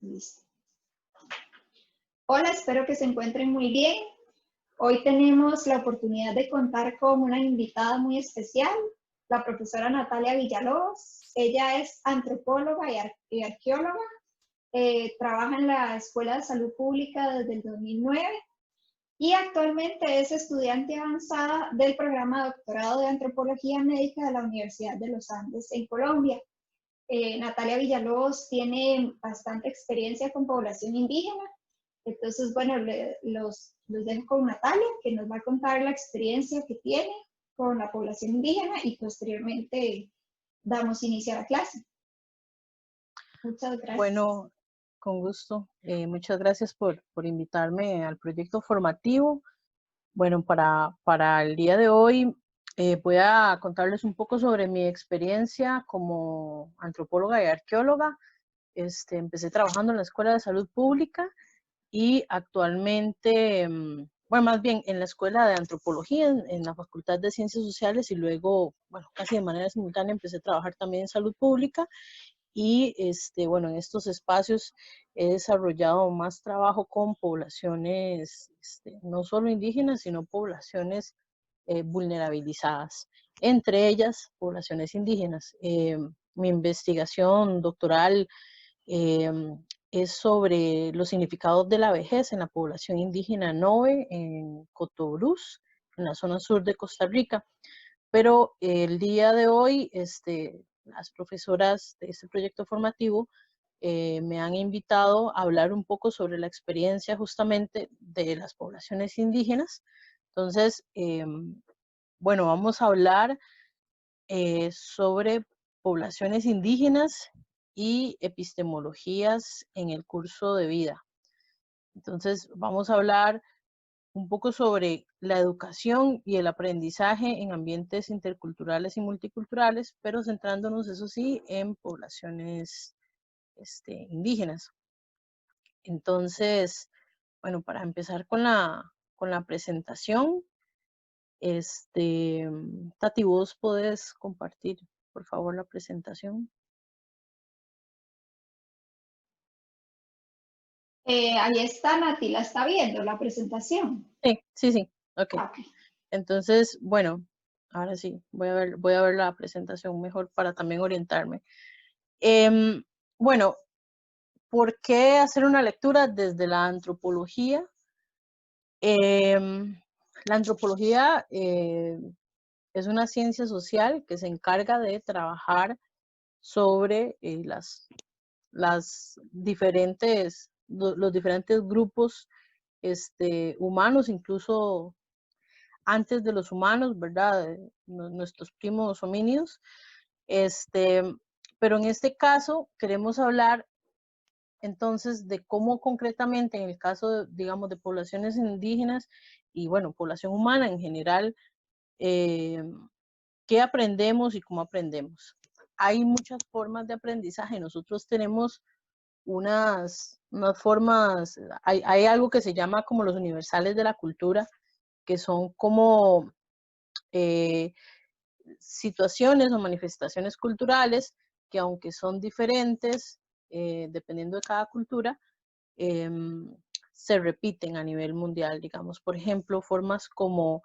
Listo. Hola, espero que se encuentren muy bien. Hoy tenemos la oportunidad de contar con una invitada muy especial, la profesora Natalia Villalobos. Ella es antropóloga y arqueóloga. Trabaja en la Escuela de Salud Pública desde el 2009 y actualmente es estudiante avanzada del programa de doctorado de Antropología Médica de la Universidad de los Andes en Colombia. Natalia Villalobos tiene bastante experiencia con población indígena. Entonces, bueno, los dejo con Natalia, que nos va a contar la experiencia que tiene con la población indígena y posteriormente damos inicio a la clase. Muchas gracias. Bueno, con gusto. Muchas gracias por invitarme al proyecto formativo. Bueno, para el día de hoy voy a contarles un poco sobre mi experiencia como antropóloga y arqueóloga. Empecé trabajando en la Escuela de Salud Pública y actualmente, bueno, más bien en la Escuela de Antropología, en la Facultad de Ciencias Sociales, y luego, bueno, casi de manera simultánea empecé a trabajar también en Salud Pública. Y bueno, en estos espacios he desarrollado más trabajo con poblaciones, no solo indígenas, sino poblaciones vulnerabilizadas, entre ellas poblaciones indígenas. Mi investigación doctoral es sobre los significados de la vejez en la población indígena Noe, en Cotobruz, en la zona sur de Costa Rica. Pero el día de hoy, las profesoras de este proyecto formativo me han invitado a hablar un poco sobre la experiencia justamente de las poblaciones indígenas. Entonces, bueno, vamos a hablar sobre poblaciones indígenas y epistemologías en el curso de vida. Entonces, vamos a hablar un poco sobre la educación y el aprendizaje en ambientes interculturales y multiculturales, pero centrándonos, eso sí, en poblaciones indígenas. Entonces, bueno, para empezar con la presentación, Tati, ¿vos podés compartir, por favor, la presentación? Ahí está Nati, ¿la está viendo la presentación? Sí, ok. Okay. Entonces, bueno, ahora sí, voy a ver la presentación mejor para también orientarme. Bueno, ¿por qué hacer una lectura desde la antropología? La antropología es una ciencia social que se encarga de trabajar sobre los diferentes grupos humanos, incluso antes de los humanos, ¿verdad? Nuestros primos homínidos. Pero en este caso queremos hablar entonces de cómo concretamente en el caso, digamos, de poblaciones indígenas y, bueno, población humana en general, qué aprendemos y cómo aprendemos. Hay muchas formas de aprendizaje. Nosotros tenemos unas formas, hay algo que se llama como los universales de la cultura, que son como situaciones o manifestaciones culturales que, aunque son diferentes, dependiendo de cada cultura, se repiten a nivel mundial, digamos. Por ejemplo, formas como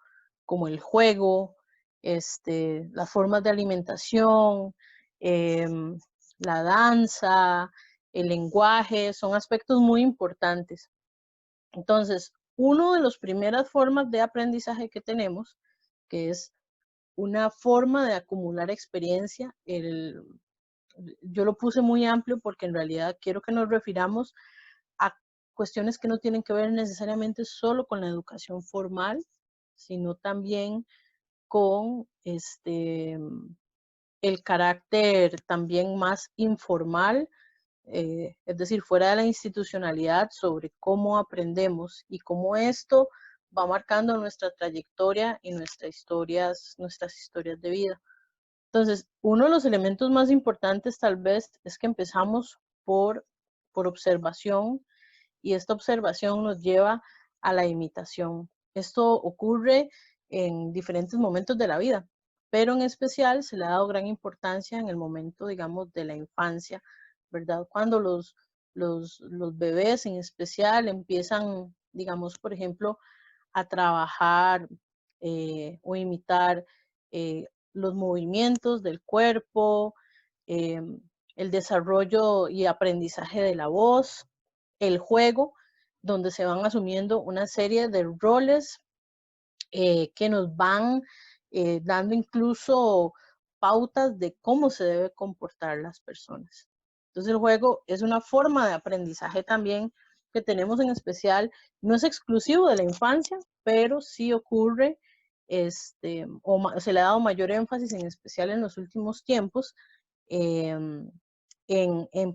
el juego, las formas de alimentación, la danza, el lenguaje, son aspectos muy importantes. Entonces, una de las primeras formas de aprendizaje que tenemos, que es una forma de acumular experiencia, yo lo puse muy amplio porque en realidad quiero que nos refiramos a cuestiones que no tienen que ver necesariamente solo con la educación formal, sino también con el carácter también más informal, es decir, fuera de la institucionalidad, sobre cómo aprendemos y cómo esto va marcando nuestra trayectoria y nuestras historias de vida. Entonces, uno de los elementos más importantes tal vez es que empezamos por observación, y esta observación nos lleva a la imitación. Esto ocurre en diferentes momentos de la vida, pero en especial se le ha dado gran importancia en el momento, digamos, de la infancia, ¿verdad? Cuando los los bebés en especial empiezan, digamos, por ejemplo, a trabajar o imitar los movimientos del cuerpo, el desarrollo y aprendizaje de la voz, el juego, donde se van asumiendo una serie de roles que nos van dando incluso pautas de cómo se debe comportar las personas. Entonces el juego es una forma de aprendizaje también que tenemos en especial, no es exclusivo de la infancia, pero sí ocurre, se le ha dado mayor énfasis en especial en los últimos tiempos, en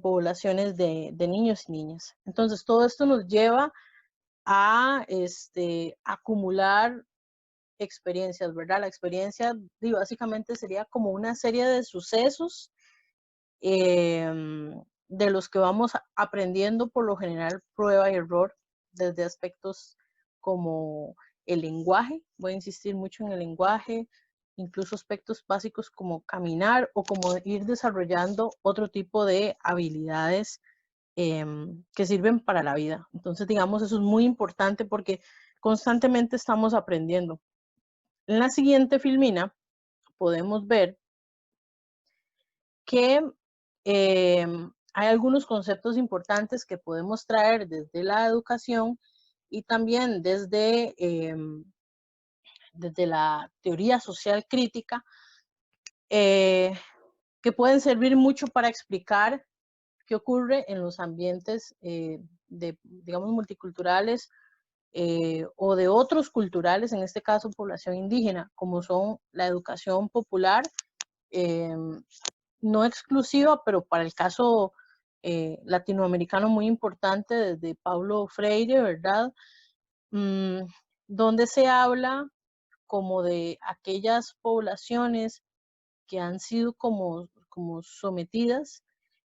poblaciones de niños y niñas. Entonces todo esto nos lleva a acumular experiencias, ¿verdad? La experiencia básicamente sería como una serie de sucesos de los que vamos aprendiendo por lo general prueba y error, desde aspectos como el lenguaje, voy a insistir mucho en el lenguaje, incluso aspectos básicos como caminar o como ir desarrollando otro tipo de habilidades que sirven para la vida. Entonces, digamos, eso es muy importante porque constantemente estamos aprendiendo. En la siguiente filmina podemos ver que hay algunos conceptos importantes que podemos traer desde la educación y también desde la teoría social crítica, que pueden servir mucho para explicar qué ocurre en los ambientes digamos, multiculturales o de otros culturales, en este caso población indígena, como son la educación popular, no exclusiva, pero para el caso latinoamericano muy importante, desde Paulo Freire, ¿verdad? Donde se habla como de aquellas poblaciones que han sido como sometidas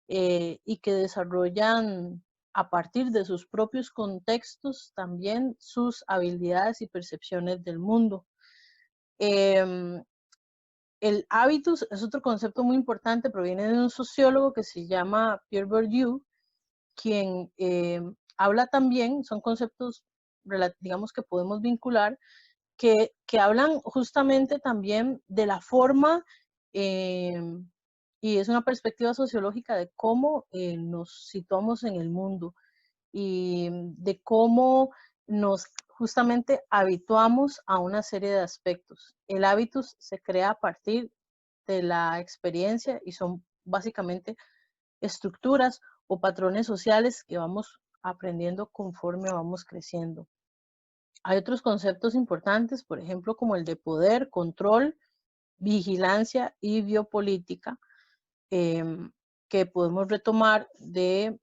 y que desarrollan a partir de sus propios contextos también sus habilidades y percepciones del mundo. El hábitus es otro concepto muy importante, proviene de un sociólogo que se llama Pierre Bourdieu, quien habla también, son conceptos, digamos, que podemos vincular, que hablan justamente también de la forma, y es una perspectiva sociológica de cómo nos situamos en el mundo y de cómo nos justamente habituamos a una serie de aspectos. El hábitus se crea a partir de la experiencia y son básicamente estructuras o patrones sociales que vamos aprendiendo conforme vamos creciendo. Hay otros conceptos importantes, por ejemplo, como el de poder, control, vigilancia y biopolítica, que podemos retomar de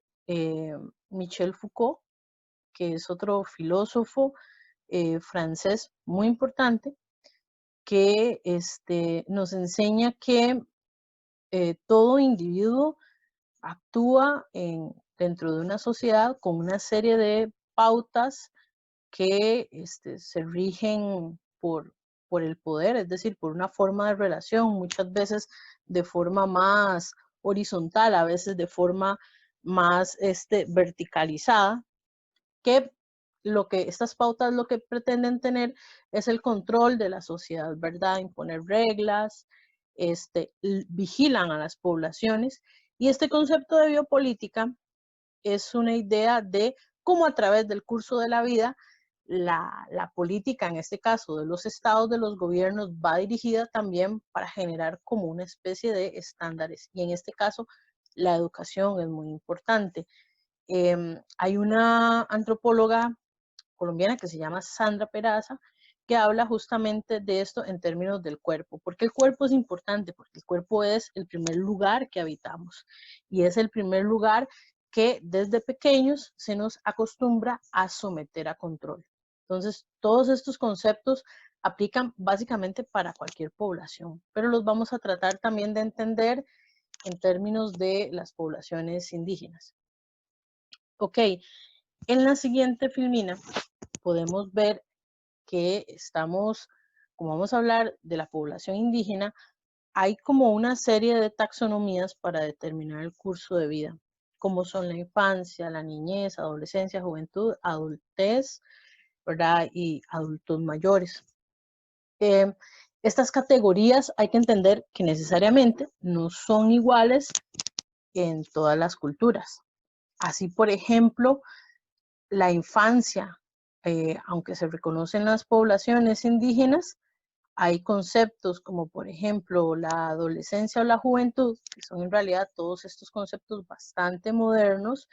Michel Foucault, que es otro filósofo francés muy importante, que nos enseña que todo individuo actúa dentro de una sociedad con una serie de pautas que se rigen por el poder, es decir, por una forma de relación, muchas veces de forma más horizontal, a veces de forma más verticalizada, que estas pautas lo que pretenden tener es el control de la sociedad, ¿verdad? Imponer reglas, vigilan a las poblaciones, y este concepto de biopolítica es una idea de cómo a través del curso de la vida la política, en este caso de los estados, de los gobiernos, va dirigida también para generar como una especie de estándares, y en este caso la educación es muy importante. Hay una antropóloga colombiana que se llama Sandra Peraza, que habla justamente de esto en términos del cuerpo. ¿Por qué el cuerpo es importante? Porque el cuerpo es el primer lugar que habitamos y es el primer lugar que desde pequeños se nos acostumbra a someter a control. Entonces, todos estos conceptos aplican básicamente para cualquier población, pero los vamos a tratar también de entender en términos de las poblaciones indígenas. Ok, en la siguiente filmina podemos ver que estamos, como vamos a hablar de la población indígena, hay como una serie de taxonomías para determinar el curso de vida. como son la infancia, la niñez, adolescencia, juventud, adultez, ¿verdad? Y adultos mayores. Estas categorías hay que entender que necesariamente no son iguales en todas las culturas. Así, por ejemplo, la infancia, aunque se reconocen las poblaciones indígenas, hay conceptos como, por ejemplo, la adolescencia o la juventud, que son en realidad todos estos conceptos bastante modernos,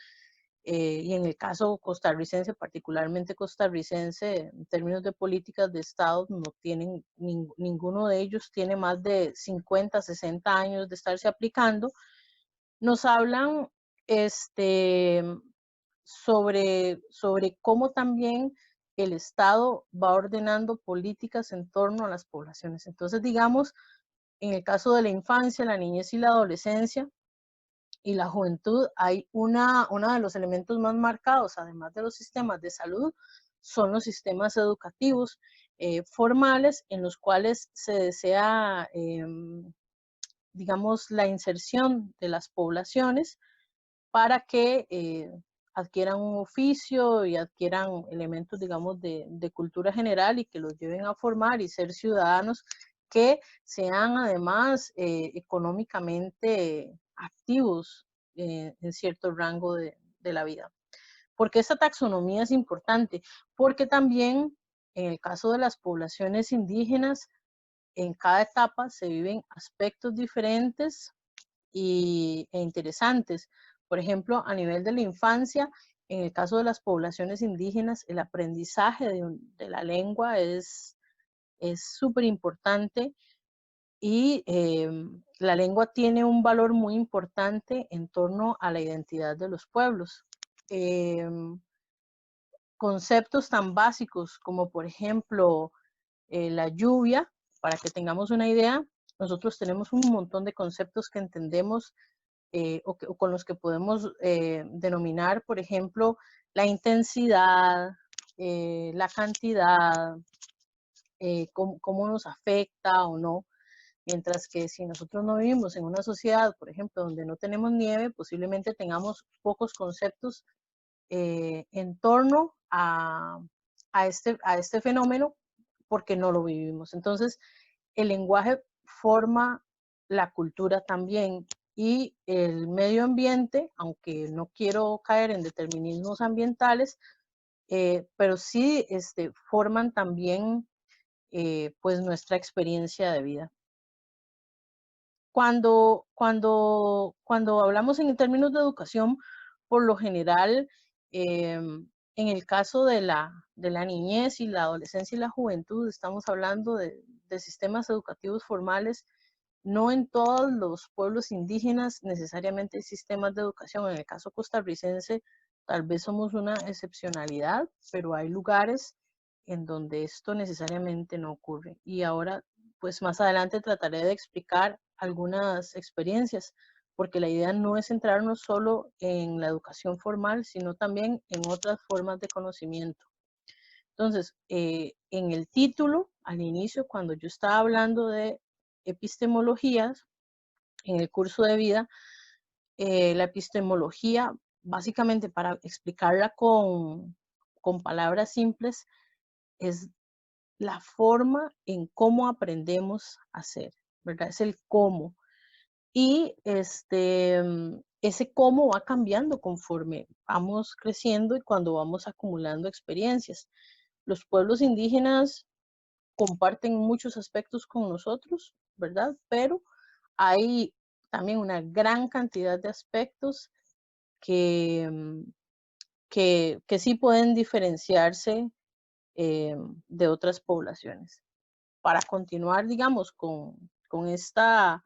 y en el caso costarricense, particularmente costarricense, en términos de políticas de Estado, no tienen, ninguno de ellos tiene más de 50, 60 años de estarse aplicando. Nos hablan sobre cómo también el Estado va ordenando políticas en torno a las poblaciones. Entonces, digamos, en el caso de la infancia, la niñez y la adolescencia y la juventud, hay uno de los elementos más marcados, además de los sistemas de salud, son los sistemas educativos formales en los cuales se desea, digamos, la inserción de las poblaciones para que adquieran un oficio y adquieran elementos, digamos, de cultura general y que los lleven a formar y ser ciudadanos que sean además económicamente activos en cierto rango de la vida. ¿Por qué esta taxonomía es importante? Porque también en el caso de las poblaciones indígenas, en cada etapa se viven aspectos diferentes e interesantes. Por ejemplo, a nivel de la infancia, en el caso de las poblaciones indígenas, el aprendizaje de la lengua es súper importante y la lengua tiene un valor muy importante en torno a la identidad de los pueblos. Conceptos tan básicos como, por ejemplo, la lluvia, para que tengamos una idea, nosotros tenemos un montón de conceptos que entendemos o con los que podemos denominar, por ejemplo, la intensidad, la cantidad, cómo nos afecta o no. Mientras que si nosotros no vivimos en una sociedad, por ejemplo, donde no tenemos nieve, posiblemente tengamos pocos conceptos en torno a este fenómeno porque no lo vivimos. Entonces, el lenguaje forma la cultura también y el medio ambiente, aunque no quiero caer en determinismos ambientales, pero sí forman también pues nuestra experiencia de vida. Cuando hablamos en términos de educación, por lo general, en el caso de la niñez y la adolescencia y la juventud, estamos hablando de sistemas educativos formales. No en todos los pueblos indígenas necesariamente hay sistemas de educación. En el caso costarricense, tal vez somos una excepcionalidad, pero hay lugares en donde esto necesariamente no ocurre. Y ahora, pues más adelante trataré de explicar algunas experiencias, porque la idea no es centrarnos solo en la educación formal, sino también en otras formas de conocimiento. Entonces, en el título, al inicio, cuando yo estaba hablando de epistemologías, en el curso de vida, la epistemología, básicamente para explicarla con palabras simples, es la forma en cómo aprendemos a hacer, ¿verdad? Es el cómo. Y ese cómo va cambiando conforme vamos creciendo y cuando vamos acumulando experiencias. Los pueblos indígenas comparten muchos aspectos con nosotros, ¿verdad? Pero hay también una gran cantidad de aspectos que, que sí pueden diferenciarse de otras poblaciones. Para continuar, digamos, con esta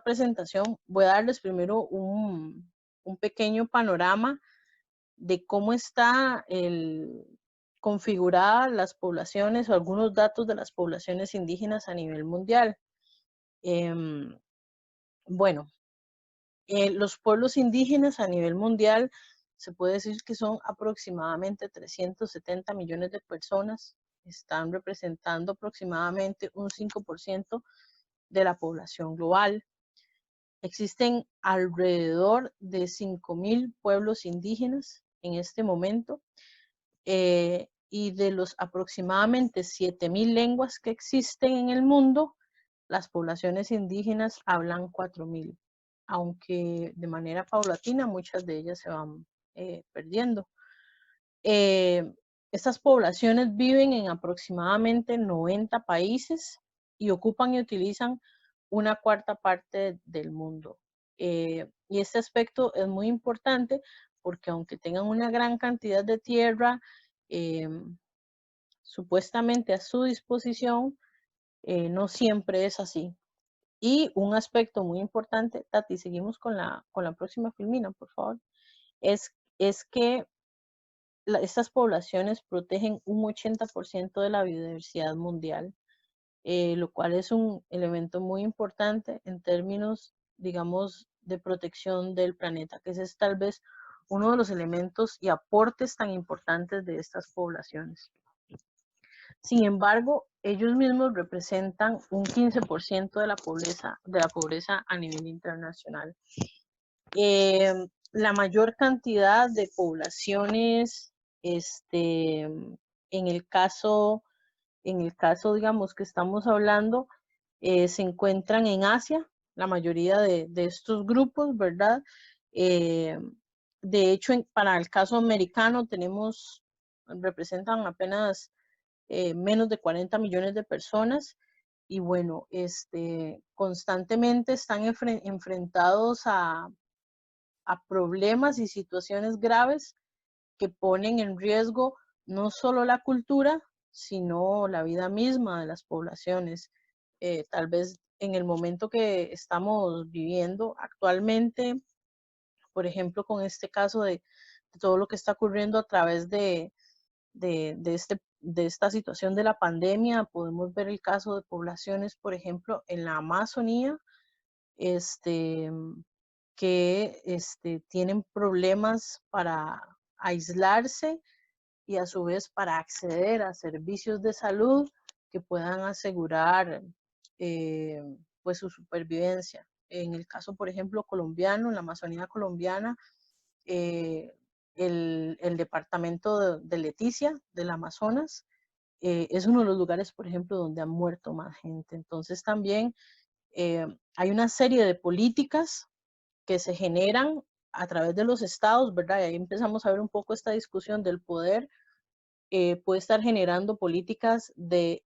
presentación, voy a darles primero un pequeño panorama de cómo está configuradas las poblaciones o algunos datos de las poblaciones indígenas a nivel mundial. Bueno, los pueblos indígenas a nivel mundial se puede decir que son aproximadamente 370 millones de personas, están representando aproximadamente un 5% de la población global. Existen alrededor de 5.000 pueblos indígenas en este momento, y de los aproximadamente 7.000 lenguas que existen en el mundo, las poblaciones indígenas hablan 4.000, aunque de manera paulatina muchas de ellas se van perdiendo. Estas poblaciones viven en aproximadamente 90 países y ocupan y utilizan una cuarta parte del mundo. Y este aspecto es muy importante porque aunque tengan una gran cantidad de tierra supuestamente a su disposición, no siempre es así. Y un aspecto muy importante, Tati, seguimos con la próxima filmina, por favor, es que estas poblaciones protegen un 80% de la biodiversidad mundial, lo cual es un elemento muy importante en términos, digamos, de protección del planeta, que ese es tal vez uno de los elementos y aportes tan importantes de estas poblaciones. Sin embargo, ellos mismos representan un 15% de la pobreza a nivel internacional. La mayor cantidad de poblaciones, en el caso, digamos, que estamos hablando, se encuentran en Asia, la mayoría de estos grupos, ¿verdad? De hecho, para el caso americano representan apenas menos de 40 millones de personas, y bueno, constantemente están enfrentados a problemas y situaciones graves que ponen en riesgo no solo la cultura, sino la vida misma de las poblaciones. Tal vez en el momento que estamos viviendo actualmente, por ejemplo, con este caso de todo lo que está ocurriendo a través de esta situación de la pandemia, podemos ver el caso de poblaciones, por ejemplo, en la Amazonía, que tienen problemas para aislarse y a su vez para acceder a servicios de salud que puedan asegurar pues su supervivencia. En el caso, por ejemplo, colombiano, en la Amazonía colombiana, el departamento de Leticia, del Amazonas, es uno de los lugares, por ejemplo, donde ha muerto más gente. Entonces también hay una serie de políticas que se generan a través de los estados, ¿verdad? Y ahí empezamos a ver un poco esta discusión del poder. Puede estar generando políticas de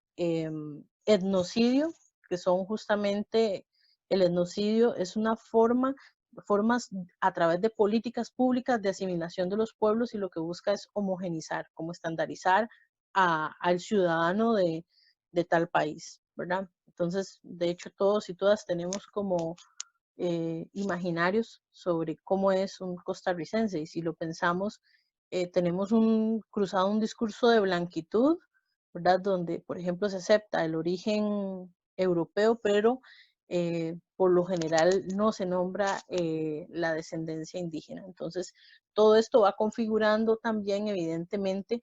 etnocidio, que son justamente, el etnocidio es una formas a través de políticas públicas de asimilación de los pueblos, y lo que busca es homogenizar, como estandarizar al ciudadano de tal país, ¿verdad? Entonces, de hecho, todos y todas tenemos como imaginarios sobre cómo es un costarricense, y si lo pensamos, tenemos cruzado un discurso de blanquitud, ¿verdad? Donde, por ejemplo, se acepta el origen europeo, pero por lo general no se nombra la descendencia indígena. Entonces, todo esto va configurando también, evidentemente,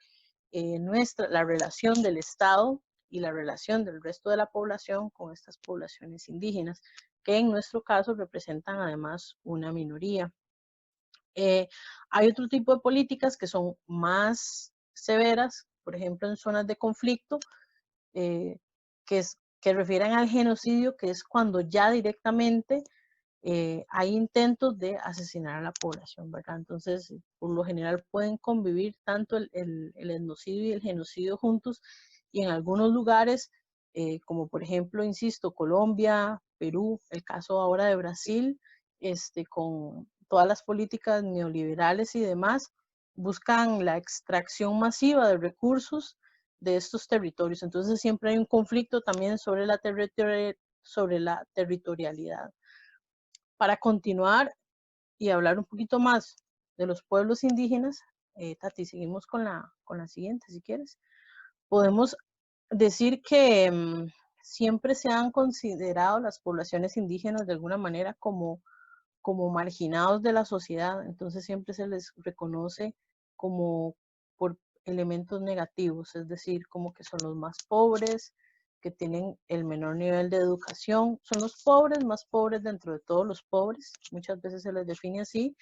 la relación del Estado y la relación del resto de la población con estas poblaciones indígenas, que en nuestro caso representan además una minoría. Hay otro tipo de políticas que son más severas, por ejemplo, en zonas de conflicto, que refieren al genocidio, que es cuando ya directamente hay intentos de asesinar a la población, ¿verdad? Entonces, por lo general pueden convivir tanto el etnocidio y el genocidio juntos, y en algunos lugares, como por ejemplo, insisto, Colombia, Perú, el caso ahora de Brasil, con todas las políticas neoliberales y demás, buscan la extracción masiva de recursos de estos territorios. Entonces siempre hay un conflicto también sobre la territorialidad. Para continuar y hablar un poquito más de los pueblos indígenas, Tati, seguimos con la siguiente, si quieres. Podemos decir que siempre se han considerado las poblaciones indígenas de alguna manera como marginados de la sociedad, entonces siempre se les reconoce como por elementos negativos, es decir, como que son los más pobres, que tienen el menor nivel de educación, son los pobres, más pobres dentro de todos los pobres, muchas veces se les define así,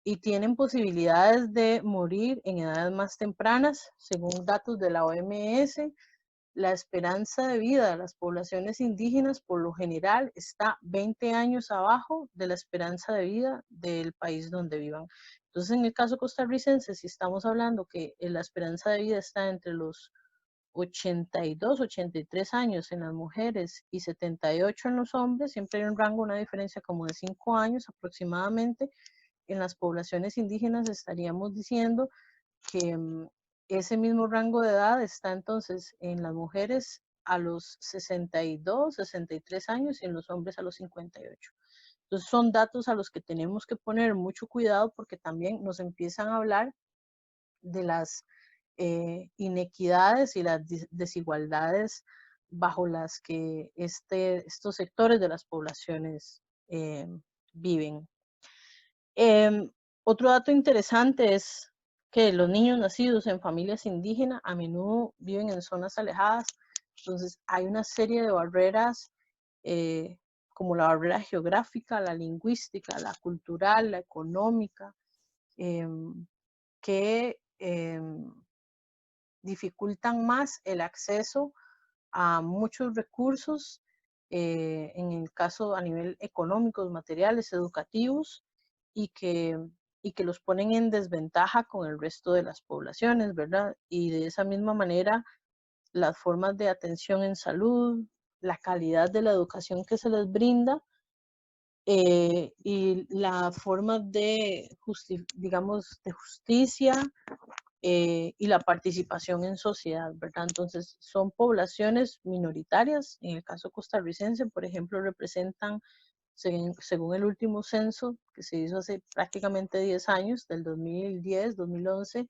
y tienen posibilidades de morir en edades más tempranas, según datos de la OMS. La esperanza de vida de las poblaciones indígenas por lo general está 20 años abajo de la esperanza de vida del país donde vivan. Entonces, en el caso costarricense, si estamos hablando que la esperanza de vida está entre los 82, 83 años en las mujeres y 78 en los hombres, siempre hay un rango, una diferencia como de 5 años aproximadamente. En las poblaciones indígenas estaríamos diciendo que ese mismo rango de edad está entonces en las mujeres a los 62, 63 años y en los hombres a los 58. Entonces son datos a los que tenemos que poner mucho cuidado porque también nos empiezan a hablar de las inequidades y las desigualdades bajo las que estos sectores de las poblaciones viven. Otro dato interesante es que los niños nacidos en familias indígenas a menudo viven en zonas alejadas, entonces hay una serie de barreras como la barrera geográfica, la lingüística, la cultural, la económica, que dificultan más el acceso a muchos recursos, en el caso a nivel económicos, materiales, educativos, y que, y que los ponen en desventaja con el resto de las poblaciones, ¿verdad? Y de esa misma manera, las formas de atención en salud, la calidad de la educación que se les brinda, y la forma de, digamos, de justicia, y la participación en sociedad, ¿verdad? Entonces, son poblaciones minoritarias. En el caso costarricense, por ejemplo, representan, según el último censo que se hizo hace prácticamente 10 años, del 2010, 2011,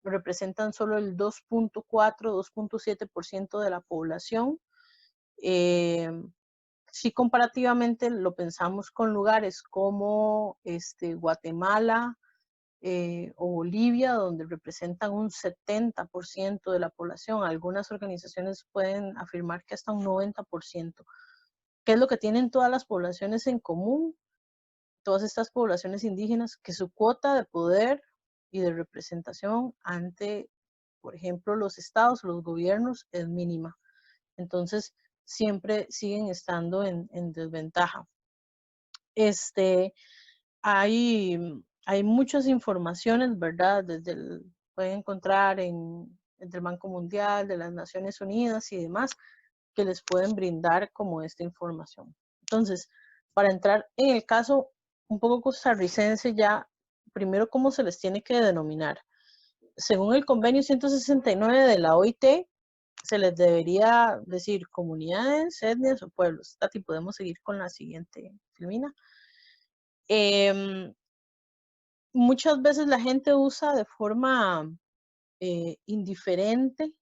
representan solo el 2.4, 2.7% de la población. Si comparativamente lo pensamos con lugares como Guatemala, o Bolivia, donde representan un 70% de la población. Algunas organizaciones pueden afirmar que hasta un 90%. ¿Qué es lo que tienen todas las poblaciones en común? Todas estas poblaciones indígenas, que su cuota de poder y de representación ante, por ejemplo, los estados, los gobiernos, es mínima. Entonces, siempre siguen estando en desventaja. Hay muchas informaciones, ¿verdad? Pueden encontrar entre el Banco Mundial, de las Naciones Unidas y demás, que les pueden brindar como esta información. Entonces, para entrar en el caso un poco costarricense ya, primero, ¿cómo se les tiene que denominar? Según el convenio 169 de la OIT, se les debería decir comunidades, etnias o pueblos. Tati, podemos seguir con la siguiente, Filmina. Muchas veces la gente usa de forma indiferente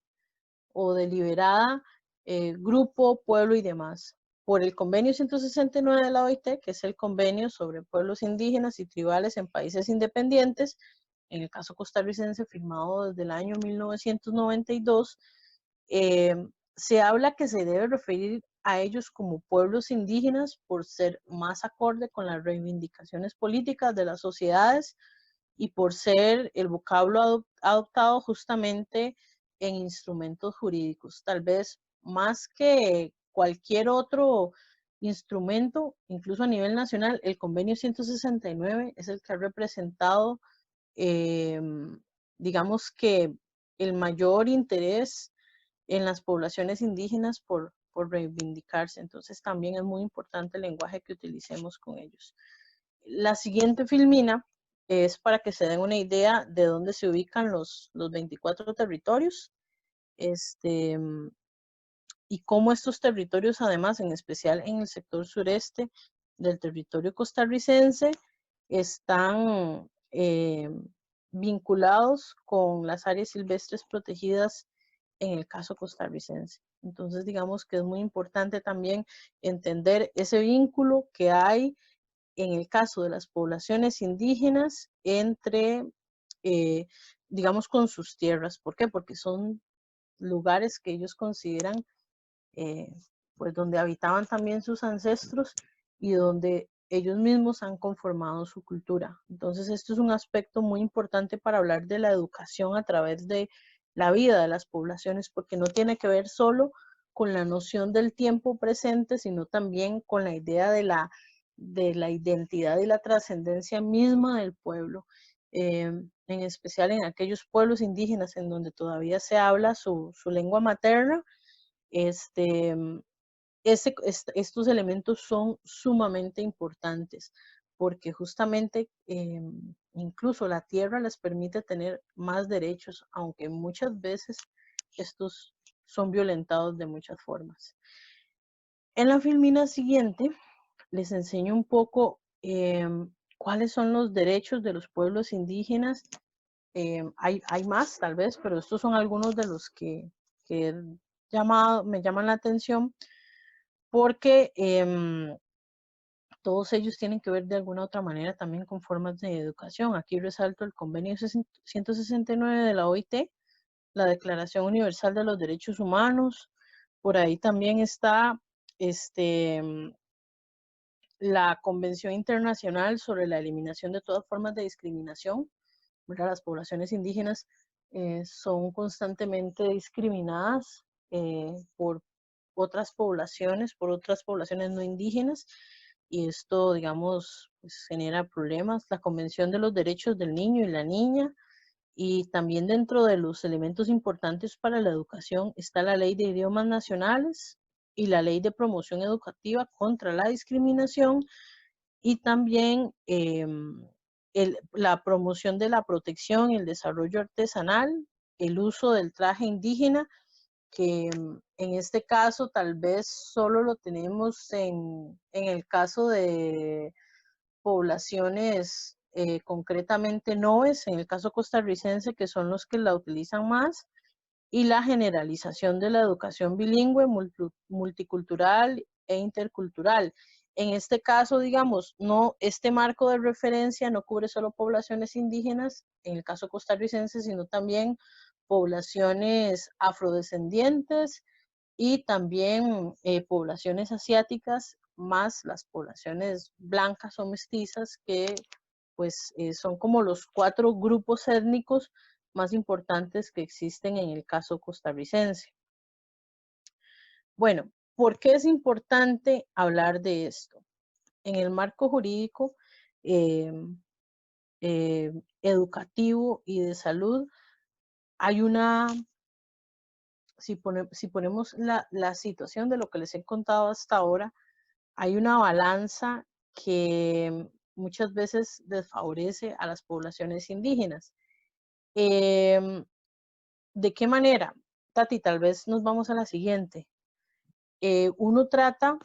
o deliberada grupo, pueblo y demás. Por el convenio 169 de la OIT, que es el convenio sobre pueblos indígenas y tribales en países independientes, en el caso costarricense firmado desde el año 1992, se habla que se debe referir a ellos como pueblos indígenas por ser más acorde con las reivindicaciones políticas de las sociedades y por ser el vocablo adoptado justamente en instrumentos jurídicos. Tal vez más que cualquier otro instrumento, incluso a nivel nacional, el convenio 169 es el que ha representado, digamos que el mayor interés en las poblaciones indígenas por reivindicarse. Entonces también es muy importante el lenguaje que utilicemos con ellos. La siguiente filmina es para que se den una idea de dónde se ubican los 24 territorios, y cómo estos territorios, además, en especial en el sector sureste del territorio costarricense, están vinculados con las áreas silvestres protegidas en el caso costarricense. Entonces, digamos que es muy importante también entender ese vínculo que hay en el caso de las poblaciones indígenas entre, digamos, con sus tierras. ¿Por qué? Porque son lugares que ellos consideran pues donde habitaban también sus ancestros y donde ellos mismos han conformado su cultura. Entonces esto es un aspecto muy importante para hablar de la educación a través de la vida de las poblaciones, porque no tiene que ver solo con la noción del tiempo presente, sino también con la idea de la identidad y la trascendencia misma del pueblo, en especial en aquellos pueblos indígenas en donde todavía se habla su lengua materna. Estos elementos son sumamente importantes porque justamente incluso la tierra les permite tener más derechos, aunque muchas veces estos son violentados de muchas formas. En la filmina siguiente les enseño un poco cuáles son los derechos de los pueblos indígenas. Hay más tal vez, pero estos son algunos de los que me llaman la atención porque todos ellos tienen que ver de alguna otra manera también con formas de educación. Aquí resalto el convenio 169 de la OIT, la Declaración Universal de los Derechos Humanos. Por ahí también está la Convención Internacional sobre la Eliminación de todas formas de discriminación. Las poblaciones indígenas son constantemente discriminadas por otras poblaciones no indígenas, y esto, digamos, pues, genera problemas. La Convención de los Derechos del Niño y la Niña, y también dentro de los elementos importantes para la educación está la Ley de Idiomas Nacionales y la Ley de Promoción Educativa contra la Discriminación, y también la promoción de la protección y el desarrollo artesanal, el uso del traje indígena, que en este caso tal vez solo lo tenemos en el caso de poblaciones concretamente noes, en el caso costarricense, que son los que la utilizan más, y la generalización de la educación bilingüe, multicultural e intercultural. En este caso, digamos, este marco de referencia no cubre solo poblaciones indígenas, en el caso costarricense, sino también poblaciones afrodescendientes y también poblaciones asiáticas, más las poblaciones blancas o mestizas, que pues son como los 4 grupos étnicos más importantes que existen en el caso costarricense. Bueno, ¿por qué es importante hablar de esto? En el marco jurídico educativo y de salud hay si ponemos la situación de lo que les he contado hasta ahora, hay una balanza que muchas veces desfavorece a las poblaciones indígenas. ¿De qué manera? Tati, tal vez nos vamos a la siguiente. Uno trata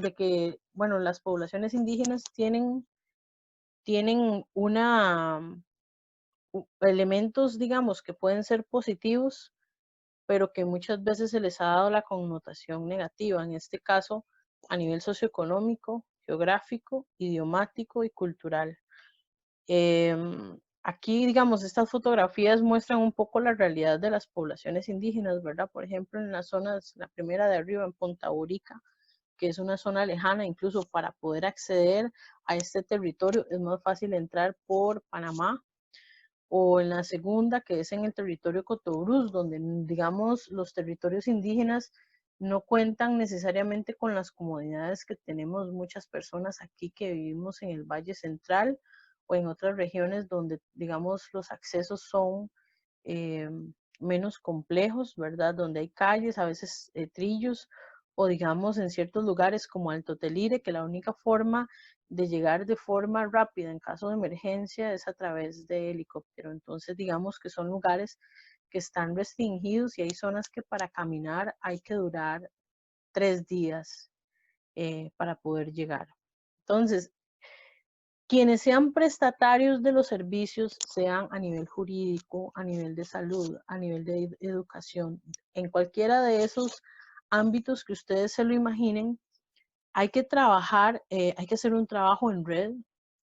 de que, bueno, las poblaciones indígenas tienen elementos, digamos, que pueden ser positivos, pero que muchas veces se les ha dado la connotación negativa, en este caso a nivel socioeconómico, geográfico, idiomático y cultural. Aquí, digamos, estas fotografías muestran un poco la realidad de las poblaciones indígenas, ¿verdad? Por ejemplo, en las zonas, la primera de arriba, en Punta Urica, que es una zona lejana, incluso para poder acceder a este territorio es más fácil entrar por Panamá, o en la segunda, que es en el territorio Cotobruz, donde, digamos, los territorios indígenas no cuentan necesariamente con las comodidades que tenemos muchas personas aquí que vivimos en el Valle Central o en otras regiones donde, digamos, los accesos son menos complejos, ¿verdad? Donde hay calles, a veces trillos, o digamos en ciertos lugares como Alto Telire, que la única forma de llegar de forma rápida en caso de emergencia es a través de helicóptero. Entonces, digamos que son lugares que están restringidos y hay zonas que para caminar hay que durar 3 días para poder llegar. Entonces, quienes sean prestatarios de los servicios, sean a nivel jurídico, a nivel de salud, a nivel de educación, en cualquiera de esos ámbitos que ustedes se lo imaginen, hay que trabajar, hay que hacer un trabajo en red,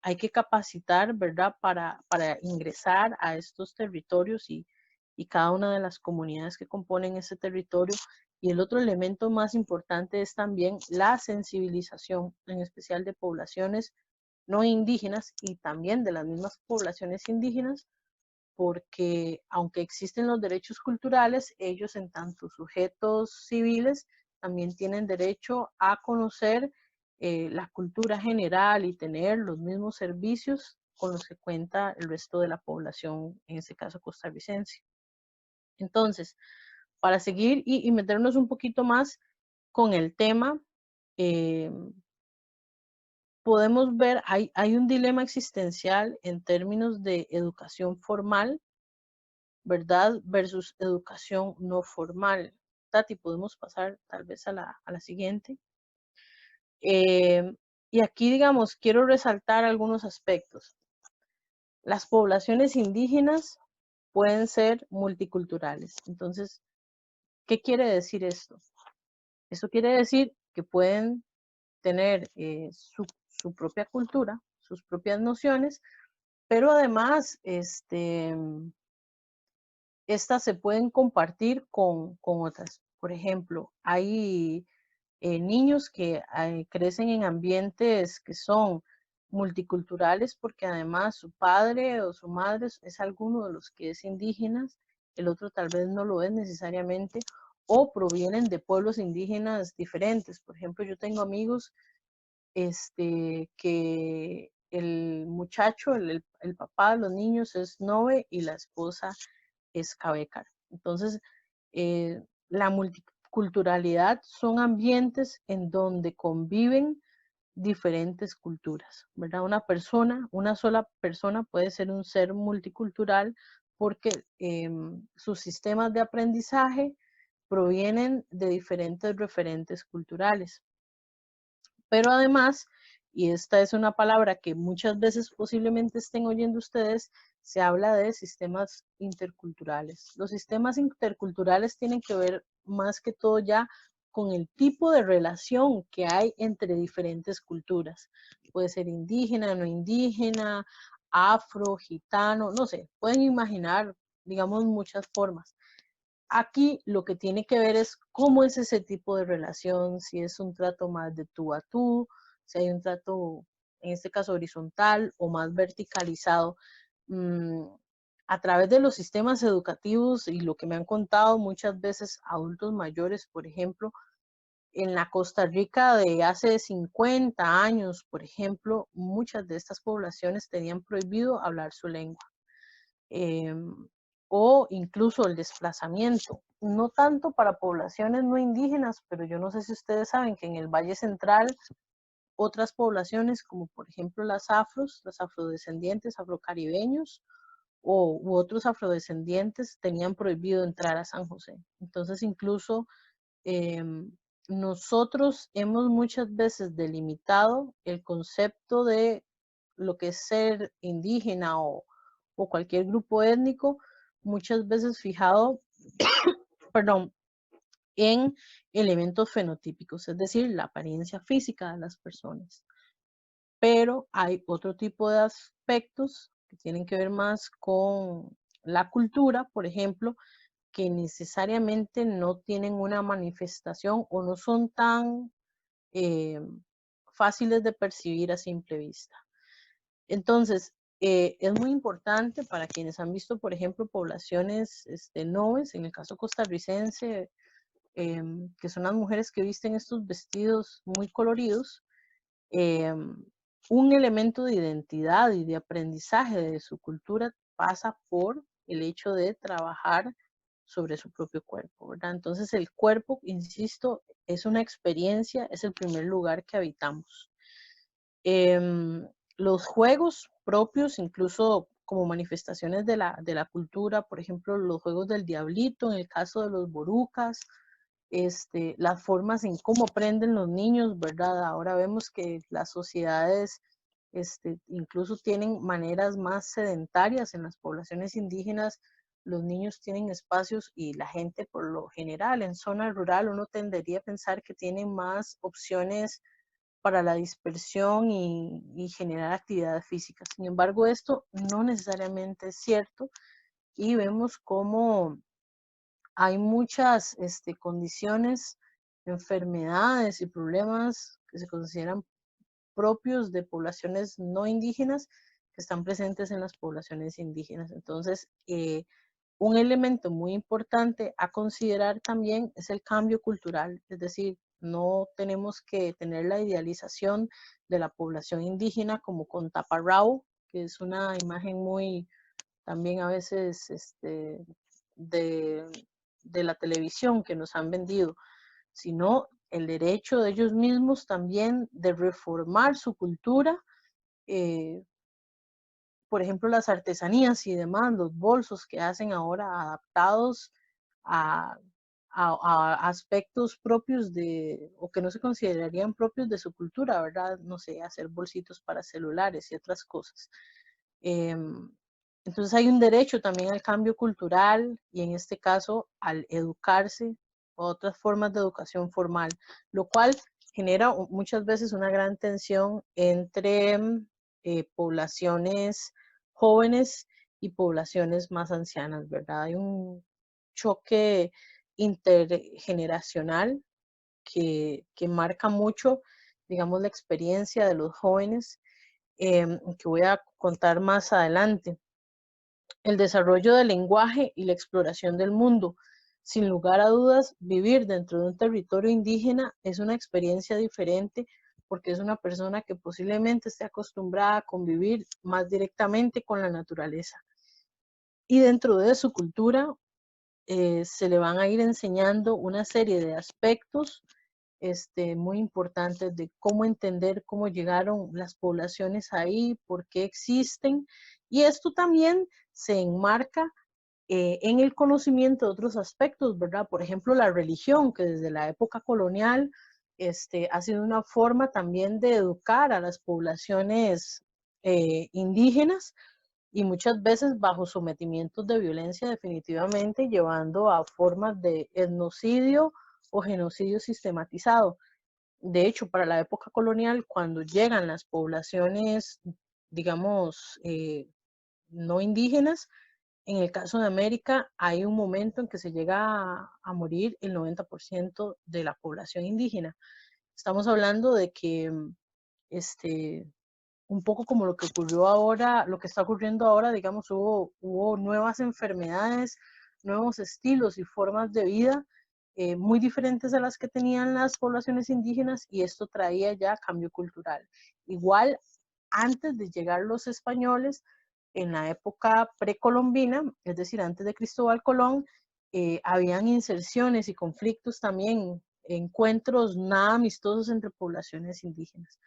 hay que capacitar, ¿verdad?, para ingresar a estos territorios y y cada una de las comunidades que componen ese territorio. Y el otro elemento más importante es también la sensibilización, en especial de poblaciones no indígenas y también de las mismas poblaciones indígenas, porque aunque existen los derechos culturales, ellos en tanto sujetos civiles también tienen derecho a conocer la cultura general y tener los mismos servicios con los que cuenta el resto de la población, en este caso costarricense. Entonces, para seguir y meternos un poquito más con el tema, eh, podemos ver, hay un dilema existencial en términos de educación formal, ¿verdad? Versus educación no formal. Tati, podemos pasar tal vez a la siguiente. Y aquí, digamos, quiero resaltar algunos aspectos. Las poblaciones indígenas pueden ser multiculturales. Entonces, ¿qué quiere decir esto? Eso quiere decir que pueden tener su propia cultura, sus propias nociones, pero además, estas se pueden compartir con otras. Por ejemplo, hay niños que crecen en ambientes que son multiculturales porque además su padre o su madre es alguno de los que es indígenas, el otro tal vez no lo es necesariamente, o provienen de pueblos indígenas diferentes. Por ejemplo, yo tengo amigos que el muchacho, el papá de los niños es Nove y la esposa es Cabecar. Entonces, la multiculturalidad son ambientes en donde conviven diferentes culturas, ¿verdad? Una sola persona puede ser un ser multicultural porque sus sistemas de aprendizaje provienen de diferentes referentes culturales. Pero además, y esta es una palabra que muchas veces posiblemente estén oyendo ustedes, se habla de sistemas interculturales. Los sistemas interculturales tienen que ver más que todo ya con el tipo de relación que hay entre diferentes culturas. Puede ser indígena, no indígena, afro, gitano, no sé, pueden imaginar, digamos, muchas formas. Aquí lo que tiene que ver es cómo es ese tipo de relación, si es un trato más de tú a tú, si hay un trato, en este caso horizontal o más verticalizado. Mm, a través de los sistemas educativos y lo que me han contado muchas veces adultos mayores, por ejemplo, en la Costa Rica de hace 50 años, por ejemplo, muchas de estas poblaciones tenían prohibido hablar su lengua. O incluso el desplazamiento, no tanto para poblaciones no indígenas, pero yo no sé si ustedes saben que en el Valle Central otras poblaciones, como por ejemplo las los afrodescendientes, afrocaribeños u otros afrodescendientes, tenían prohibido entrar a San José. Entonces incluso eh, nosotros hemos muchas veces delimitado el concepto de lo que es ser indígena o cualquier grupo étnico, muchas veces fijado, perdón, en elementos fenotípicos, es decir, la apariencia física de las personas. Pero hay otro tipo de aspectos que tienen que ver más con la cultura, por ejemplo, que necesariamente no tienen una manifestación o no son tan eh, fáciles de percibir a simple vista. Entonces, es muy importante para quienes han visto, por ejemplo, poblaciones noves, en el caso costarricense, que son las mujeres que visten estos vestidos muy coloridos, un elemento de identidad y de aprendizaje de su cultura pasa por el hecho de trabajar sobre su propio cuerpo, ¿verdad? Entonces el cuerpo, insisto, es una experiencia, es el primer lugar que habitamos. Los juegos propios, incluso como manifestaciones de la cultura, por ejemplo, los juegos del diablito, en el caso de los borucas, las formas en cómo aprenden los niños, ¿verdad? Ahora vemos que las sociedades incluso tienen maneras más sedentarias en las poblaciones indígenas. Los niños tienen espacios y la gente por lo general en zona rural uno tendería a pensar que tienen más opciones para la dispersión y generar actividad física. Sin embargo, esto no necesariamente es cierto y vemos cómo hay muchas condiciones, enfermedades y problemas que se consideran propios de poblaciones no indígenas que están presentes en las poblaciones indígenas. Entonces, un elemento muy importante a considerar también es el cambio cultural, es decir, no tenemos que tener la idealización de la población indígena como con taparrabo, que es una imagen muy también a veces de, de la televisión que nos han vendido, sino el derecho de ellos mismos también de reformar su cultura, eh, por ejemplo, las artesanías y demás, los bolsos que hacen ahora adaptados a, a aspectos propios de, o que no se considerarían propios de su cultura, ¿verdad? No sé, hacer bolsitos para celulares y otras cosas. Entonces hay un derecho también al cambio cultural y en este caso al educarse, otras formas de educación formal, lo cual genera muchas veces una gran tensión entre poblaciones jóvenes y poblaciones más ancianas, ¿verdad? Hay un choque intergeneracional que marca mucho, digamos, la experiencia de los jóvenes, que voy a contar más adelante. El desarrollo del lenguaje y la exploración del mundo. Sin lugar a dudas, vivir dentro de un territorio indígena es una experiencia diferente porque es una persona que posiblemente esté acostumbrada a convivir más directamente con la naturaleza. Y dentro de su cultura se le van a ir enseñando una serie de aspectos muy importantes de cómo entender cómo llegaron las poblaciones ahí, por qué existen. Y esto también se enmarca en el conocimiento de otros aspectos, ¿verdad? Por ejemplo, la religión, que desde la época colonial ha sido una forma también de educar a las poblaciones indígenas y muchas veces bajo sometimientos de violencia definitivamente, llevando a formas de etnocidio o genocidio sistematizado. De hecho, para la época colonial, cuando llegan las poblaciones, digamos, no indígenas, en el caso de América, hay un momento en que se llega a morir el 90% de la población indígena. Estamos hablando de que este, un poco como lo que ocurrió ahora, lo que está ocurriendo ahora, digamos, hubo nuevas enfermedades, nuevos estilos y formas de vida muy diferentes a las que tenían las poblaciones indígenas y esto traía ya cambio cultural. Igual, antes de llegar los españoles, en la época precolombina, es decir, antes de Cristóbal Colón, habían inserciones y conflictos también, encuentros nada amistosos entre poblaciones indígenas.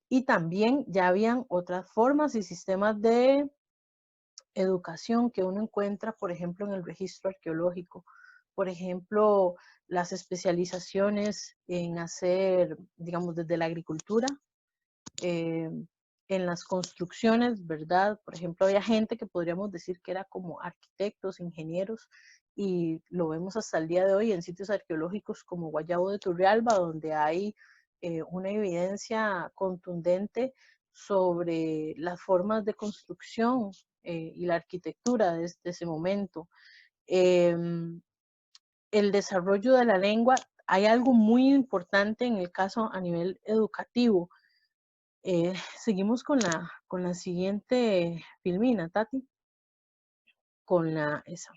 Y también ya habían otras formas y sistemas de educación que uno encuentra, por ejemplo, en el registro arqueológico. Por ejemplo, las especializaciones en hacer, digamos, desde la agricultura, eh, en las construcciones, ¿verdad? Por ejemplo, había gente que podríamos decir que era como arquitectos, ingenieros, y lo vemos hasta el día de hoy en sitios arqueológicos como Guayabo de Turrialba, donde hay una evidencia contundente sobre las formas de construcción y la arquitectura desde ese momento. Eh, el desarrollo de la lengua, hay algo muy importante en el caso a nivel educativo. Seguimos con la siguiente filmina, Tati, con esa,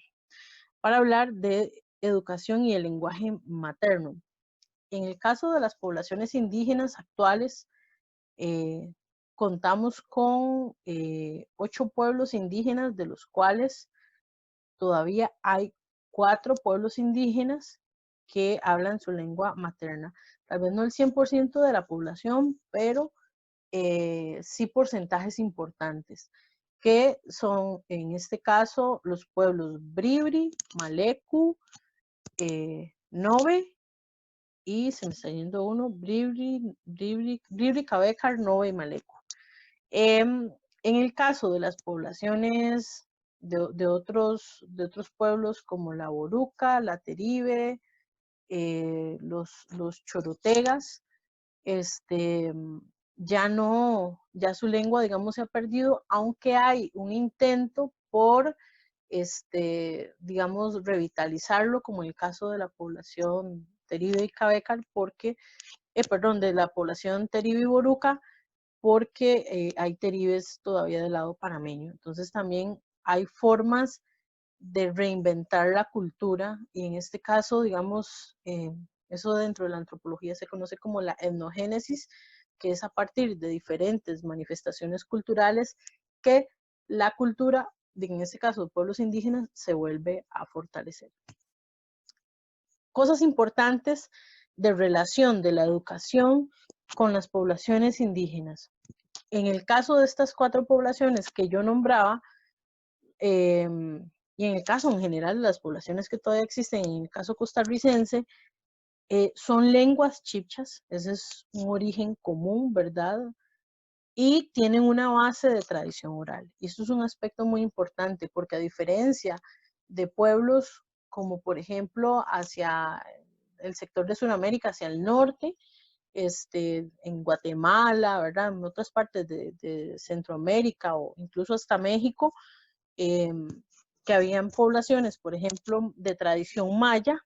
para hablar de educación y el lenguaje materno. En el caso de las poblaciones indígenas actuales, contamos con 8 pueblos indígenas, de los cuales todavía hay 4 pueblos indígenas que hablan su lengua materna. Tal vez no el 100% de la población, pero sí porcentajes importantes, que son en este caso los pueblos Bribri, Malecu, Nove y se me está yendo uno, Bribri, Cabecar, Nove y Malecu. En el caso de las poblaciones de otros pueblos como la Boruca, la Teribe, los chorotegas, ya no, ya su lengua, digamos, se ha perdido, aunque hay un intento por digamos, revitalizarlo, como en el caso de la población Teribe y Cabecar, porque, perdón, de la población Teribe y Boruca, porque hay teribes todavía del lado panameño. Entonces también hay formas de reinventar la cultura y en este caso, digamos, eso dentro de la antropología se conoce como la etnogénesis, que es a partir de diferentes manifestaciones culturales que la cultura, en este caso de pueblos indígenas, se vuelve a fortalecer. Cosas importantes de relación de la educación con las poblaciones indígenas. En el caso de estas 4 poblaciones que yo nombraba, y en el caso en general de las poblaciones que todavía existen, en el caso costarricense, son lenguas chibchas, ese es un origen común, ¿verdad? Y tienen una base de tradición oral. Y esto es un aspecto muy importante porque a diferencia de pueblos como por ejemplo hacia el sector de Sudamérica, hacia el norte, en Guatemala, ¿verdad? En otras partes de Centroamérica o incluso hasta México, que habían poblaciones, por ejemplo, de tradición maya,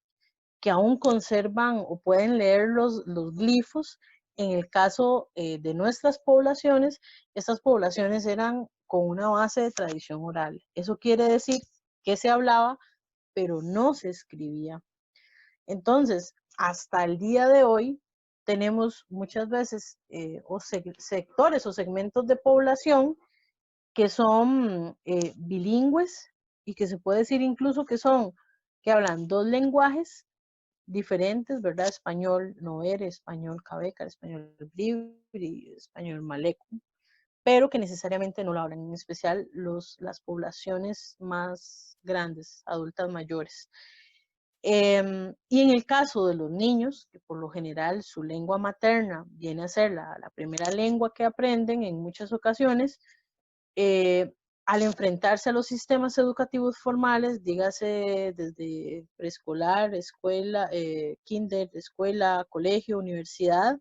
que aún conservan o pueden leer los glifos. En el caso de nuestras poblaciones, estas poblaciones eran con una base de tradición oral. Eso quiere decir que se hablaba, pero no se escribía. Entonces, hasta el día de hoy, tenemos muchas veces sectores o segmentos de población que son bilingües y que se puede decir incluso que hablan 2 lenguajes diferentes, ¿verdad? Español noere, español cabecar, español bribri, español maleco, pero que necesariamente no lo hablan, en especial las poblaciones más grandes, adultas mayores. Y en el caso de los niños, que por lo general su lengua materna viene a ser la primera lengua que aprenden en muchas ocasiones, al enfrentarse a los sistemas educativos formales, dígase desde preescolar, escuela, kinder, escuela, colegio, universidad,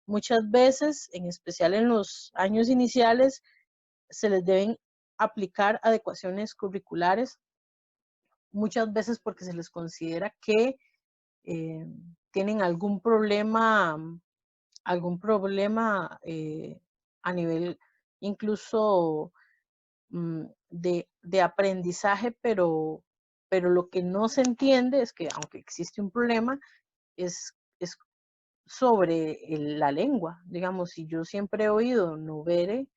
muchas veces, en especial en los años iniciales, se les deben aplicar adecuaciones curriculares, muchas veces porque se les considera que tienen algún problema a nivel incluso de aprendizaje, pero lo que no se entiende es que aunque existe un problema, es sobre la lengua. Digamos, si yo siempre he oído novere,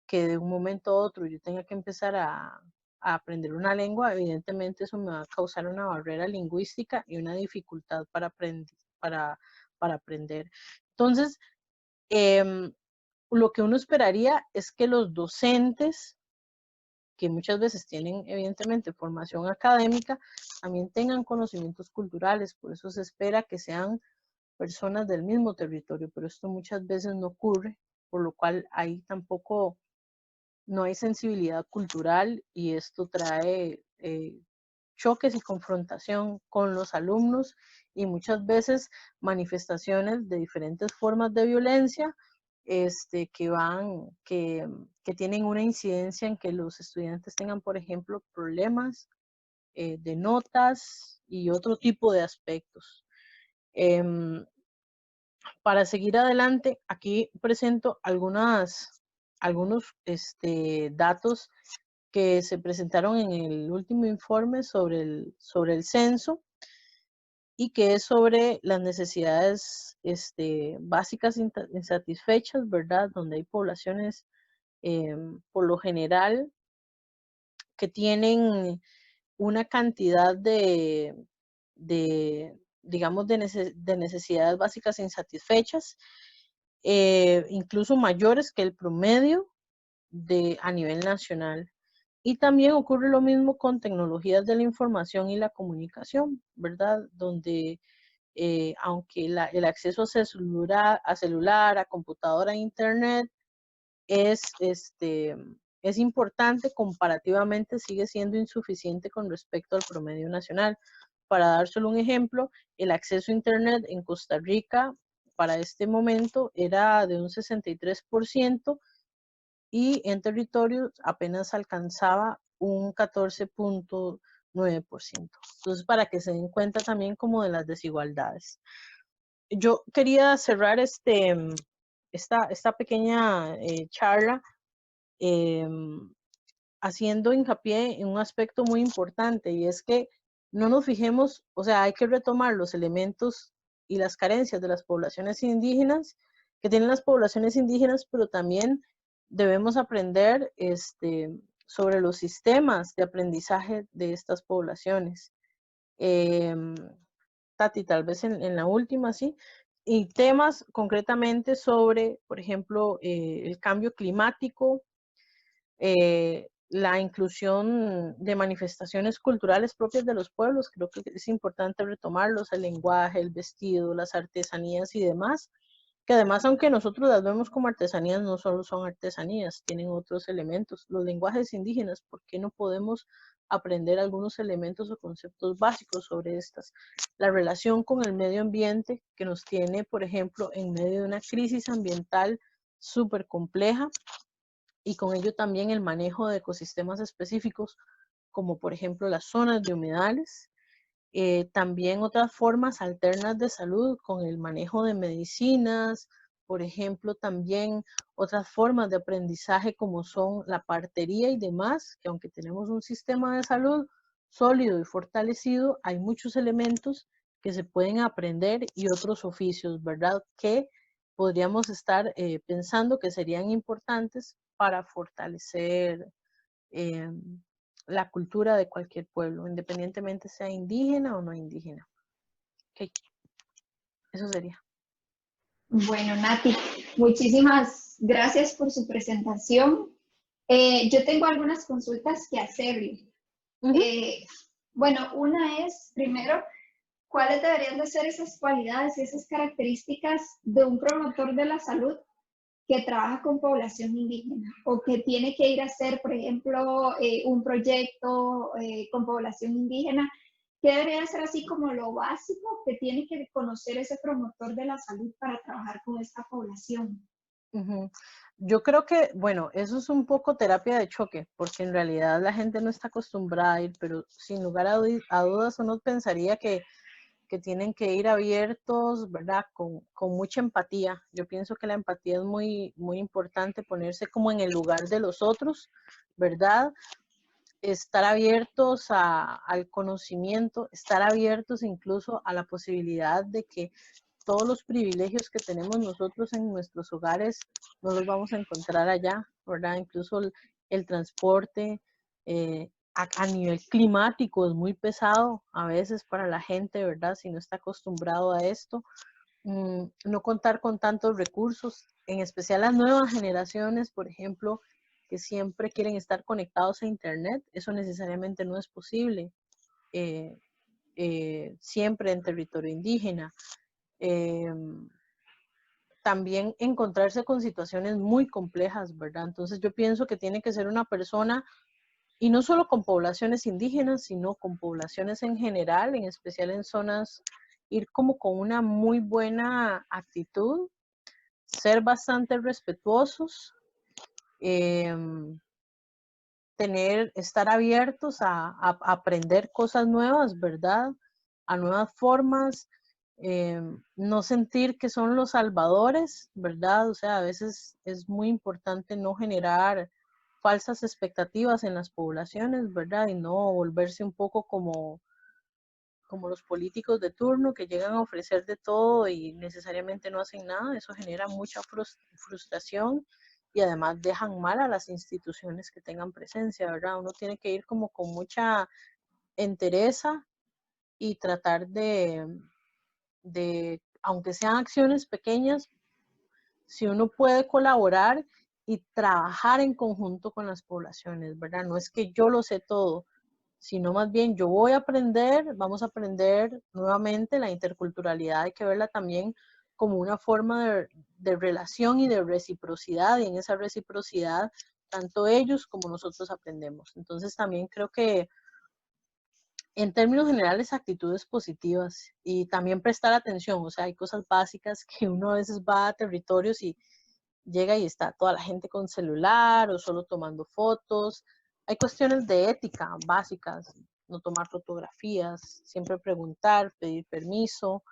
que de un momento a otro yo tenga que empezar a aprender una lengua, evidentemente eso me va a causar una barrera lingüística y una dificultad para aprender. Entonces, lo que uno esperaría es que los docentes, que muchas veces tienen evidentemente formación académica, también tengan conocimientos culturales, por eso se espera que sean personas del mismo territorio, pero esto muchas veces no ocurre, por lo cual ahí tampoco no hay sensibilidad cultural y esto trae choques y confrontación con los alumnos y muchas veces manifestaciones de diferentes formas de violencia que tienen una incidencia en que los estudiantes tengan, por ejemplo, problemas de notas y otro tipo de aspectos. Para seguir adelante, aquí presento algunos datos que se presentaron en el último informe sobre el censo y que es sobre las necesidades básicas insatisfechas, ¿verdad? Donde hay poblaciones, por lo general, que tienen una cantidad digamos, de necesidades básicas insatisfechas, incluso mayores que el promedio a nivel nacional. Y también ocurre lo mismo con tecnologías de la información y la comunicación, ¿verdad? Donde aunque el acceso a celular, a computadora, a internet es importante, comparativamente sigue siendo insuficiente con respecto al promedio nacional. Para dar solo un ejemplo, el acceso a internet en Costa Rica para este momento era de un 63%, y en territorio apenas alcanzaba un 14.9%. Entonces, para que se den cuenta también como de las desigualdades. Yo quería cerrar esta pequeña charla haciendo hincapié en un aspecto muy importante, y es que no nos fijemos, o sea, hay que retomar los elementos y las carencias de las poblaciones indígenas, que tienen las poblaciones indígenas, pero también debemos aprender sobre los sistemas de aprendizaje de estas poblaciones. Tati, tal vez en la última, sí, y temas concretamente sobre, por ejemplo, el cambio climático, la inclusión de manifestaciones culturales propias de los pueblos. Creo que es importante retomarlos, el lenguaje, el vestido, las artesanías y demás, que además, aunque nosotros las vemos como artesanías, no solo son artesanías, tienen otros elementos. Los lenguajes indígenas, ¿por qué no podemos aprender algunos elementos o conceptos básicos sobre estas? La relación con el medio ambiente que nos tiene, por ejemplo, en medio de una crisis ambiental súper compleja, y con ello también el manejo de ecosistemas específicos, como por ejemplo las zonas de humedales. También otras formas alternas de salud con el manejo de medicinas, por ejemplo, también otras formas de aprendizaje como son la partería y demás, que aunque tenemos un sistema de salud sólido y fortalecido, hay muchos elementos que se pueden aprender y otros oficios, ¿verdad? Que podríamos estar pensando que serían importantes para fortalecer la cultura de cualquier pueblo, independientemente sea indígena o no indígena. Okay. Eso sería. Bueno, Nati, muchísimas gracias por su presentación. Yo tengo algunas consultas que hacerle. Bueno, una es, primero, ¿cuáles deberían de ser esas cualidades y esas características de un promotor de la salud que trabaja con población indígena o que tiene que ir a hacer, por ejemplo, un proyecto con población indígena? ¿Qué debería ser así como lo básico que tiene que conocer ese promotor de la salud para trabajar con esta población? Yo creo que, bueno, eso es un poco terapia de choque, porque en realidad la gente no está acostumbrada a ir, pero sin lugar a dudas uno pensaría que tienen que ir abiertos, ¿verdad? Con mucha empatía. Yo pienso que la empatía es muy, muy importante, ponerse como en el lugar de los otros, ¿verdad? Estar abiertos al conocimiento, estar abiertos incluso a la posibilidad de que todos los privilegios que tenemos nosotros en nuestros hogares no los vamos a encontrar allá, ¿verdad? Incluso el transporte a nivel climático es muy pesado a veces para la gente, ¿verdad? Si no está acostumbrado a esto. No contar con tantos recursos, en especial las nuevas generaciones, por ejemplo, que siempre quieren estar conectados a Internet, eso necesariamente no es posible siempre en territorio indígena. También encontrarse con situaciones muy complejas, ¿verdad? Entonces yo pienso que tiene que ser una persona, y no solo con poblaciones indígenas, sino con poblaciones en general, en especial en zonas, ir como con una muy buena actitud, ser bastante respetuosos, estar abiertos a aprender cosas nuevas, ¿verdad? A nuevas formas, no sentir que son los salvadores, ¿verdad? O sea, a veces es muy importante no generar falsas expectativas en las poblaciones, ¿verdad? Y no volverse un poco como los políticos de turno que llegan a ofrecer de todo y necesariamente no hacen nada. Eso genera mucha frustración y además dejan mal a las instituciones que tengan presencia, ¿verdad? Uno tiene que ir como con mucha entereza y tratar aunque sean acciones pequeñas, si uno puede colaborar y trabajar en conjunto con las poblaciones, ¿verdad? No es que yo lo sé todo, sino más bien yo voy a aprender, vamos a aprender nuevamente la interculturalidad, hay que verla también como una forma de relación y de reciprocidad, y en esa reciprocidad tanto ellos como nosotros aprendemos. Entonces también creo que en términos generales actitudes positivas y también prestar atención, o sea, hay cosas básicas que uno a veces va a territorios y llega y está toda la gente con celular o solo tomando fotos. hay cuestiones de ética básicas, no tomar fotografías, siempre preguntar, pedir permiso,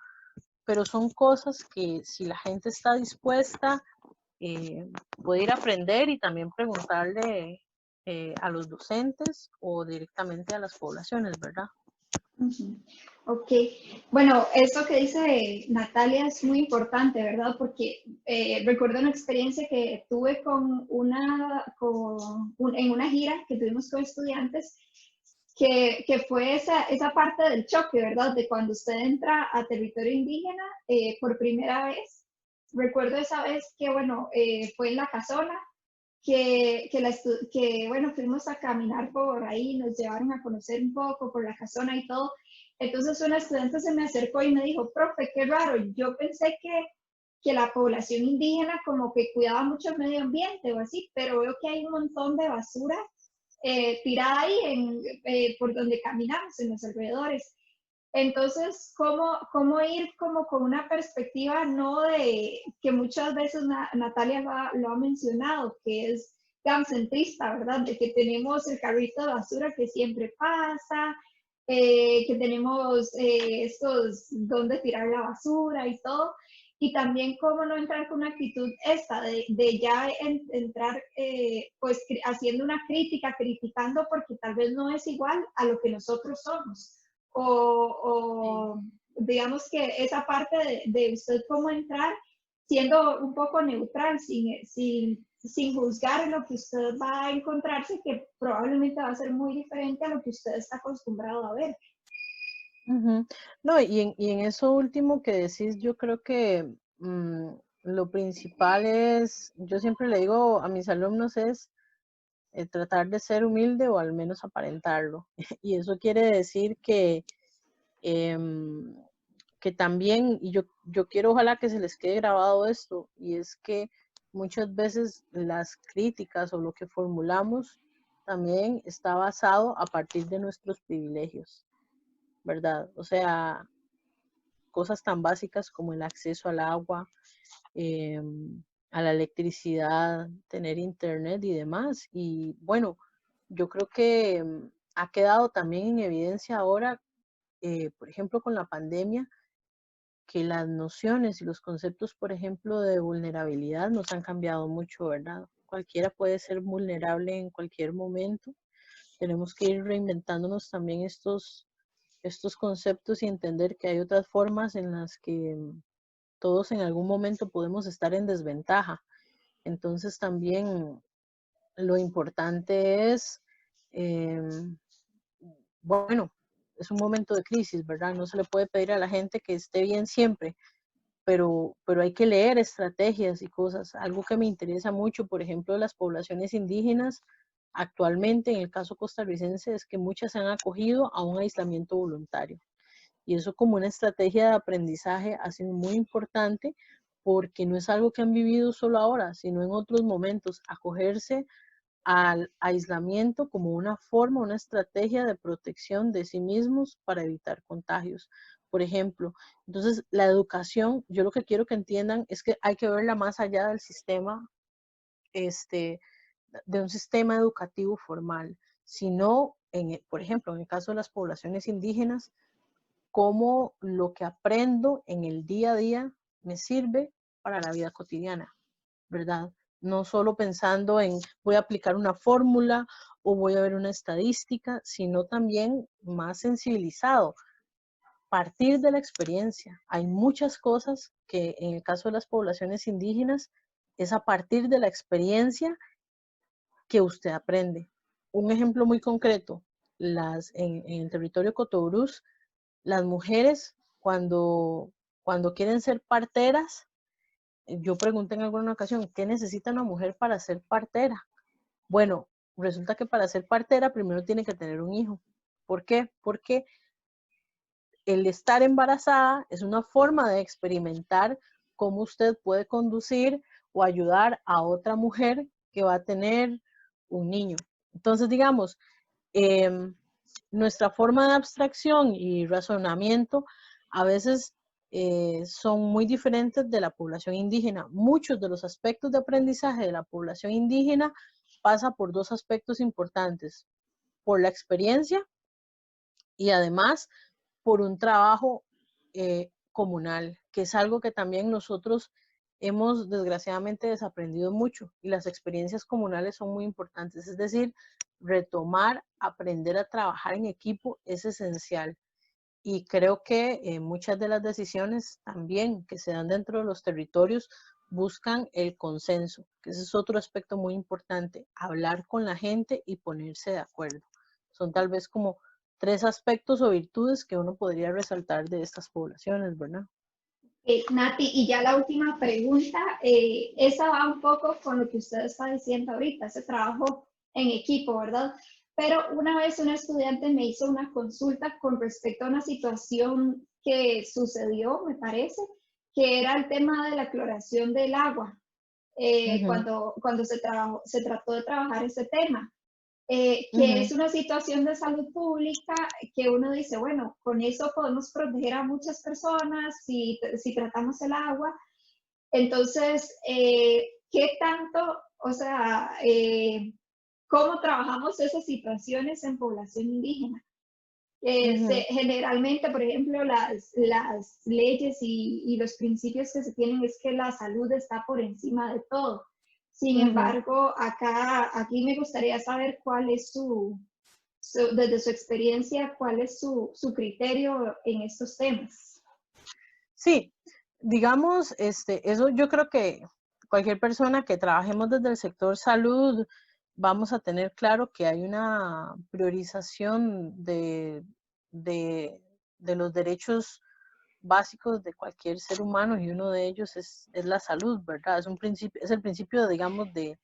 pero son cosas que si la gente está dispuesta, puede ir a aprender y también preguntarle a los docentes o directamente a las poblaciones, ¿verdad? Ok, bueno, eso que dice Natalia es muy importante, ¿verdad? Porque recuerdo una experiencia que tuve en una gira que tuvimos con estudiantes, que fue esa parte del choque, ¿verdad? De cuando usted entra a territorio indígena por primera vez. Recuerdo esa vez que, bueno, fue en la casona, bueno, fuimos a caminar por ahí, nos llevaron a conocer un poco por la casona y todo. Entonces una estudiante se me acercó y me dijo, profe, qué raro, yo pensé que la población indígena como que cuidaba mucho el medio ambiente o así, pero veo que hay un montón de basura tirada ahí por donde caminamos, en los alrededores. Entonces, ¿cómo ir como con una perspectiva no de que muchas veces Natalia lo ha mencionado, que es tan centrista, ¿verdad? De que tenemos el carrito de basura que siempre pasa, que tenemos estos dónde tirar la basura y todo. Y también cómo no entrar con una actitud esta de ya entrar pues haciendo una crítica, criticando porque tal vez no es igual a lo que nosotros somos. O digamos que esa parte de usted cómo entrar siendo un poco neutral, sin juzgar lo que usted va a encontrarse, que probablemente va a ser muy diferente a lo que usted está acostumbrado a ver. No, y en eso último que decís, yo creo que lo principal es, yo siempre le digo a mis alumnos es tratar de ser humilde o al menos aparentarlo. Y eso quiere decir que también, y yo quiero ojalá que se les quede grabado esto, y es que muchas veces las críticas o lo que formulamos también está basado a partir de nuestros privilegios, ¿verdad? O sea, cosas tan básicas como el acceso al agua, a la electricidad, tener internet y demás. Y bueno, yo creo que ha quedado también en evidencia ahora, por ejemplo, con la pandemia, que las nociones y los conceptos, por ejemplo, de vulnerabilidad nos han cambiado mucho, ¿verdad? Cualquiera puede ser vulnerable en cualquier momento. Tenemos que ir reinventándonos también estos conceptos y entender que hay otras formas en las que todos en algún momento podemos estar en desventaja. Entonces también lo importante es, bueno, es un momento de crisis, ¿verdad? No se le puede pedir a la gente que esté bien siempre, pero hay que leer estrategias y cosas. Algo que me interesa mucho, por ejemplo, de las poblaciones indígenas, actualmente en el caso costarricense, es que muchas se han acogido a un aislamiento voluntario. Y eso como una estrategia de aprendizaje ha sido muy importante porque no es algo que han vivido solo ahora, sino en otros momentos, acogerse al aislamiento como una forma, una estrategia de protección de sí mismos para evitar contagios. Por ejemplo, entonces la educación, yo lo que quiero que entiendan es que hay que verla más allá del sistema, de un sistema educativo formal, sino, por ejemplo, en el caso de las poblaciones indígenas, cómo lo que aprendo en el día a día me sirve para la vida cotidiana, ¿verdad? No solo pensando en voy a aplicar una fórmula o voy a ver una estadística, sino también más sensibilizado, partir de la experiencia. Hay muchas cosas que en el caso de las poblaciones indígenas es a partir de la experiencia que usted aprende. Un ejemplo muy concreto, en el territorio Cotobruz, las mujeres cuando quieren ser parteras, yo pregunté en alguna ocasión, ¿qué necesita una mujer para ser partera? Bueno, resulta que para ser partera primero tiene que tener un hijo. ¿Por qué? Porque el estar embarazada es una forma de experimentar cómo usted puede conducir o ayudar a otra mujer que va a tener un niño. Entonces, digamos, nuestra forma de abstracción y razonamiento a veces son muy diferentes de la población indígena. Muchos de los aspectos de aprendizaje de la población indígena pasa por dos aspectos importantes, por la experiencia y además por un trabajo comunal, que es algo que también nosotros hemos desgraciadamente desaprendido mucho, y las experiencias comunales son muy importantes, es decir, retomar, aprender a trabajar en equipo es esencial. Y creo que muchas de las decisiones también que se dan dentro de los territorios buscan el consenso, que ese es otro aspecto muy importante, hablar con la gente y ponerse de acuerdo. Son tal vez como tres aspectos o virtudes que uno podría resaltar de estas poblaciones, ¿verdad? Nati, y ya la última pregunta, esa va un poco con lo que usted está diciendo ahorita, ese trabajo en equipo, ¿verdad? Pero una vez una estudiante me hizo una consulta con respecto a una situación que sucedió, me parece, que era el tema de la cloración del agua, cuando se trató de trabajar ese tema. Que es una situación de salud pública que uno dice, bueno, con eso podemos proteger a muchas personas si tratamos el agua. Entonces, ¿qué tanto, o sea, cómo trabajamos esas situaciones en población indígena? Generalmente, por ejemplo, las leyes y los principios que se tienen es que la salud está por encima de todo. Sin embargo, aquí me gustaría saber cuál es desde su experiencia, cuál es su criterio en estos temas. Sí, digamos, eso yo creo que cualquier persona que trabajemos desde el sector salud vamos a tener claro que hay una priorización de los derechos básicos de cualquier ser humano, y uno de ellos es la salud, ¿verdad? Es el principio, digamos, de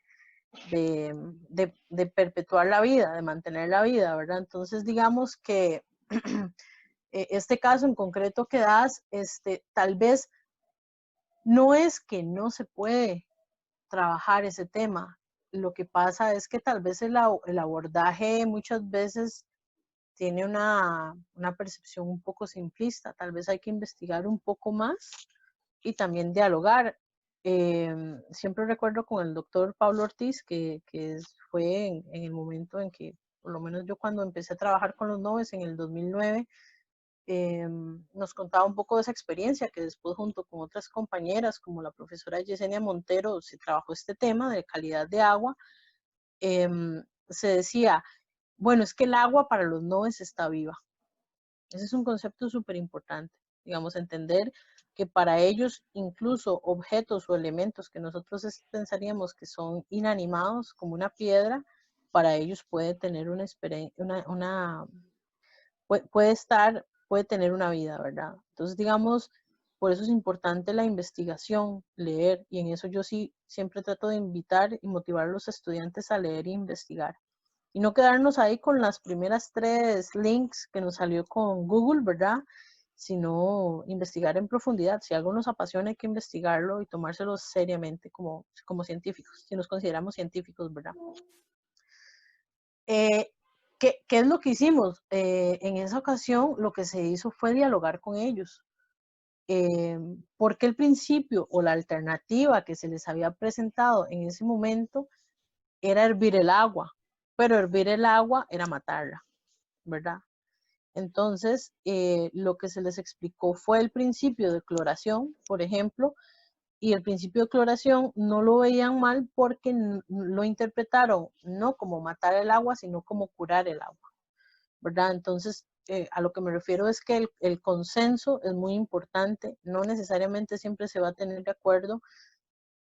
perpetuar la vida, de mantener la vida, ¿verdad? Entonces, digamos que este caso en concreto que das, tal vez no es que no se puede trabajar ese tema. Lo que pasa es que tal vez el abordaje muchas veces tiene una percepción un poco simplista. Tal vez hay que investigar un poco más y también dialogar. Siempre recuerdo con el doctor Pablo Ortiz, que fue en el momento en que, por lo menos yo cuando empecé a trabajar con los noves en el 2009, nos contaba un poco de esa experiencia, que después junto con otras compañeras como la profesora Yesenia Montero se trabajó este tema de calidad de agua. Se decía, bueno, es que el agua para los noves está viva. Ese es un concepto súper importante, digamos, entender que para ellos incluso objetos o elementos que nosotros pensaríamos que son inanimados, como una piedra, para ellos puede tener puede tener una vida, ¿verdad? Entonces, digamos, por eso es importante la investigación, leer, y en eso yo sí siempre trato de invitar y motivar a los estudiantes a leer e investigar. Y no quedarnos ahí con las primeras 3 links que nos salió con Google, ¿verdad? Sino investigar en profundidad. Si algo nos apasiona, hay que investigarlo y tomárselo seriamente como científicos, si nos consideramos científicos, ¿verdad? ¿Qué es lo que hicimos? En esa ocasión lo que se hizo fue dialogar con ellos, porque el principio o la alternativa que se les había presentado en ese momento era hervir el agua, pero hervir el agua era matarla, ¿verdad? Entonces, lo que se les explicó fue el principio de cloración, por ejemplo, y el principio de cloración no lo veían mal porque lo interpretaron no como matar el agua, sino como curar el agua, ¿verdad? Entonces, a lo que me refiero es que el consenso es muy importante, no necesariamente siempre se va a tener de acuerdo.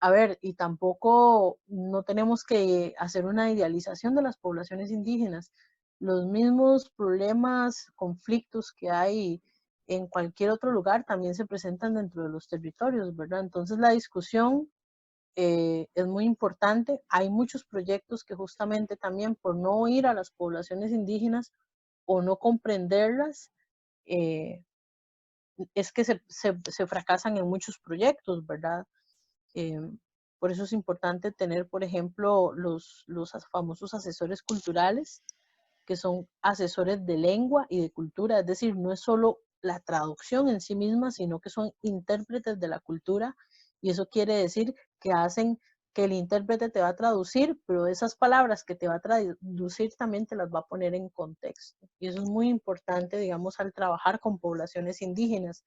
A ver, y tampoco no tenemos que hacer una idealización de las poblaciones indígenas. Los mismos problemas, conflictos que hay en cualquier otro lugar también se presentan dentro de los territorios, ¿verdad? Entonces la discusión es muy importante. Hay muchos proyectos que justamente también por no ir a las poblaciones indígenas o no comprenderlas, es que se fracasan en muchos proyectos, ¿verdad? Por eso es importante tener, por ejemplo, los famosos asesores culturales, que son asesores de lengua y de cultura, es decir, no es solo la traducción en sí misma, sino que son intérpretes de la cultura, y eso quiere decir que hacen que el intérprete te va a traducir, pero esas palabras que te va a traducir también te las va a poner en contexto. Y eso es muy importante, digamos, al trabajar con poblaciones indígenas.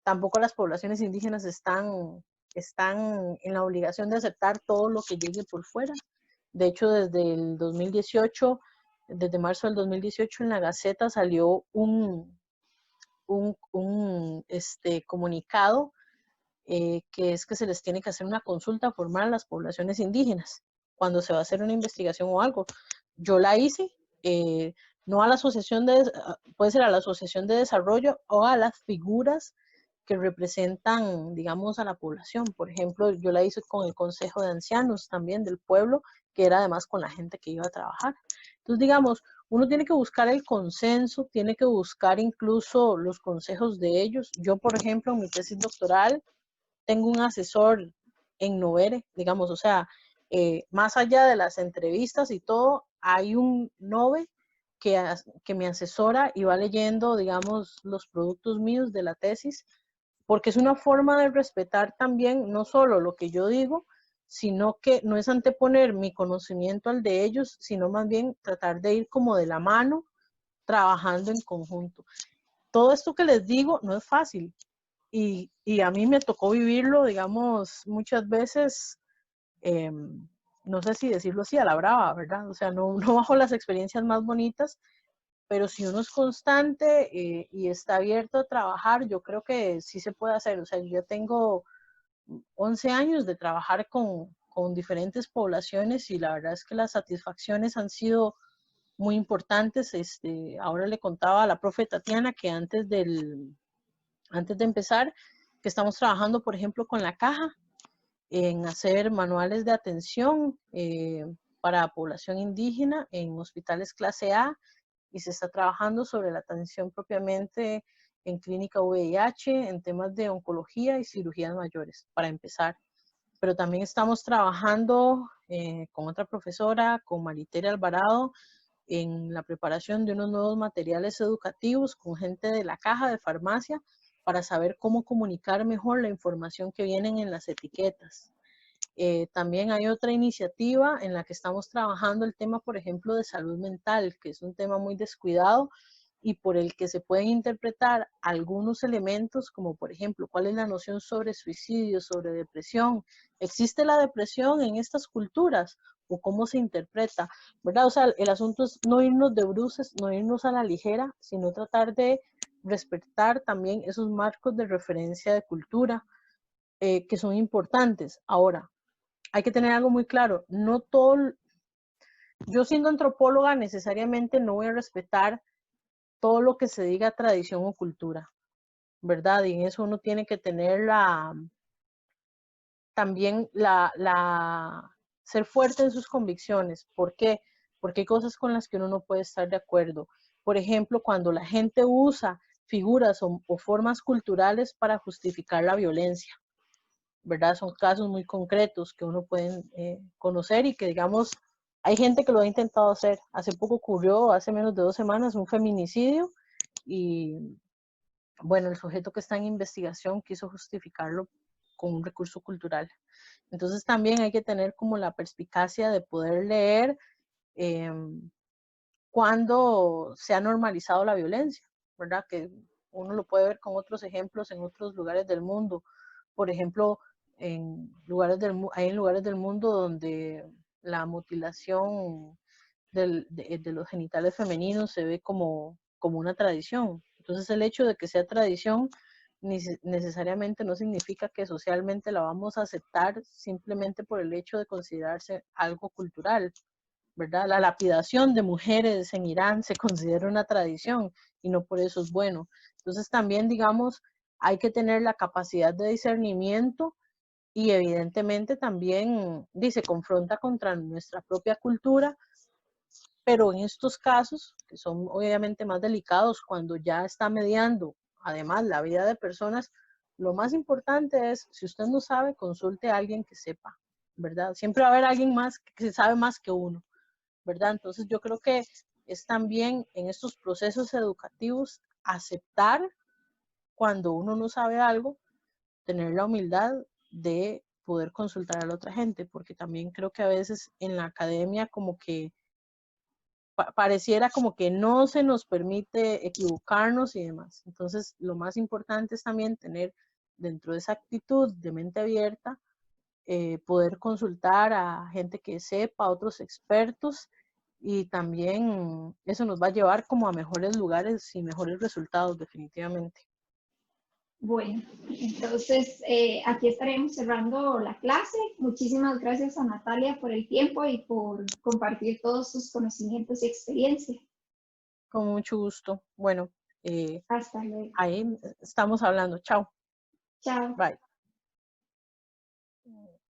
Tampoco las poblaciones indígenas están en la obligación de aceptar todo lo que llegue por fuera. De hecho, desde el 2018, desde marzo del 2018, en la Gaceta salió un comunicado que es que se les tiene que hacer una consulta formal a las poblaciones indígenas cuando se va a hacer una investigación o algo. Yo la hice, no a la asociación puede ser a la asociación de desarrollo o a las figuras que representan, digamos, a la población. Por ejemplo, yo la hice con el Consejo de Ancianos también del pueblo, que era además con la gente que iba a trabajar. Entonces, digamos, uno tiene que buscar el consenso, tiene que buscar incluso los consejos de ellos. Yo, por ejemplo, en mi tesis doctoral, tengo un asesor en Novere, digamos, o sea, más allá de las entrevistas y todo, hay un Nove que me asesora y va leyendo, digamos, los productos míos de la tesis, porque es una forma de respetar también no solo lo que yo digo, sino que no es anteponer mi conocimiento al de ellos, sino más bien tratar de ir como de la mano, trabajando en conjunto. Todo esto que les digo no es fácil, y a mí me tocó vivirlo, digamos, muchas veces, no sé si decirlo así, a la brava, ¿verdad? O sea, no bajo las experiencias más bonitas, pero si uno es constante y está abierto a trabajar, yo creo que sí se puede hacer. O sea, yo tengo 11 años de trabajar con diferentes poblaciones y la verdad es que las satisfacciones han sido muy importantes. Ahora le contaba a la profe Tatiana que antes de empezar, que estamos trabajando, por ejemplo, con la caja, en hacer manuales de atención para población indígena en hospitales clase A, y se está trabajando sobre la atención propiamente en clínica VIH, en temas de oncología y cirugías mayores, para empezar. Pero también estamos trabajando con otra profesora, con Maritere Alvarado, en la preparación de unos nuevos materiales educativos con gente de la caja de farmacia para saber cómo comunicar mejor la información que vienen en las etiquetas. También hay otra iniciativa en la que estamos trabajando el tema, por ejemplo, de salud mental, que es un tema muy descuidado y por el que se pueden interpretar algunos elementos, como por ejemplo, cuál es la noción sobre suicidio, sobre depresión. ¿Existe la depresión en estas culturas? ¿O cómo se interpreta? ¿Verdad? O sea, el asunto es no irnos de bruces, no irnos a la ligera, sino tratar de respetar también esos marcos de referencia de cultura que son importantes. Ahora, hay que tener algo muy claro, no todo, yo siendo antropóloga necesariamente no voy a respetar todo lo que se diga tradición o cultura, ¿verdad? Y en eso uno tiene que tener también ser fuerte en sus convicciones. ¿Por qué? Porque hay cosas con las que uno no puede estar de acuerdo. Por ejemplo, cuando la gente usa figuras o formas culturales para justificar la violencia, ¿verdad? Son casos muy concretos que uno puede conocer y que, digamos, hay gente que lo ha intentado hacer. Hace poco ocurrió, hace menos de 2 semanas, un feminicidio y, bueno, el sujeto que está en investigación quiso justificarlo con un recurso cultural. Entonces también hay que tener como la perspicacia de poder leer cuando se ha normalizado la violencia, ¿verdad? Que uno lo puede ver con otros ejemplos en otros lugares del mundo. Por ejemplo, hay en lugares del mundo donde la mutilación de los genitales femeninos se ve como una tradición. Entonces el hecho de que sea tradición necesariamente no significa que socialmente la vamos a aceptar simplemente por el hecho de considerarse algo cultural, ¿verdad? La lapidación de mujeres en Irán se considera una tradición y no por eso es bueno. Entonces también, digamos, hay que tener la capacidad de discernimiento y evidentemente también se confronta contra nuestra propia cultura, pero en estos casos, que son obviamente más delicados, cuando ya está mediando además la vida de personas, lo más importante es, si usted no sabe, consulte a alguien que sepa, ¿verdad? Siempre va a haber alguien más que sabe más que uno, ¿verdad? Entonces yo creo que es también en estos procesos educativos aceptar cuando uno no sabe algo, tener la humildad de poder consultar a la otra gente, porque también creo que a veces en la academia como que pareciera como que no se nos permite equivocarnos y demás. Entonces, lo más importante es también tener dentro de esa actitud de mente abierta, poder consultar a gente que sepa, a otros expertos, y también eso nos va a llevar como a mejores lugares y mejores resultados definitivamente. Bueno, entonces aquí estaremos cerrando la clase. Muchísimas gracias a Natalia por el tiempo y por compartir todos sus conocimientos y experiencia. Con mucho gusto. Bueno, Hasta luego. ahí estamos hablando. Chao. Chao. Bye.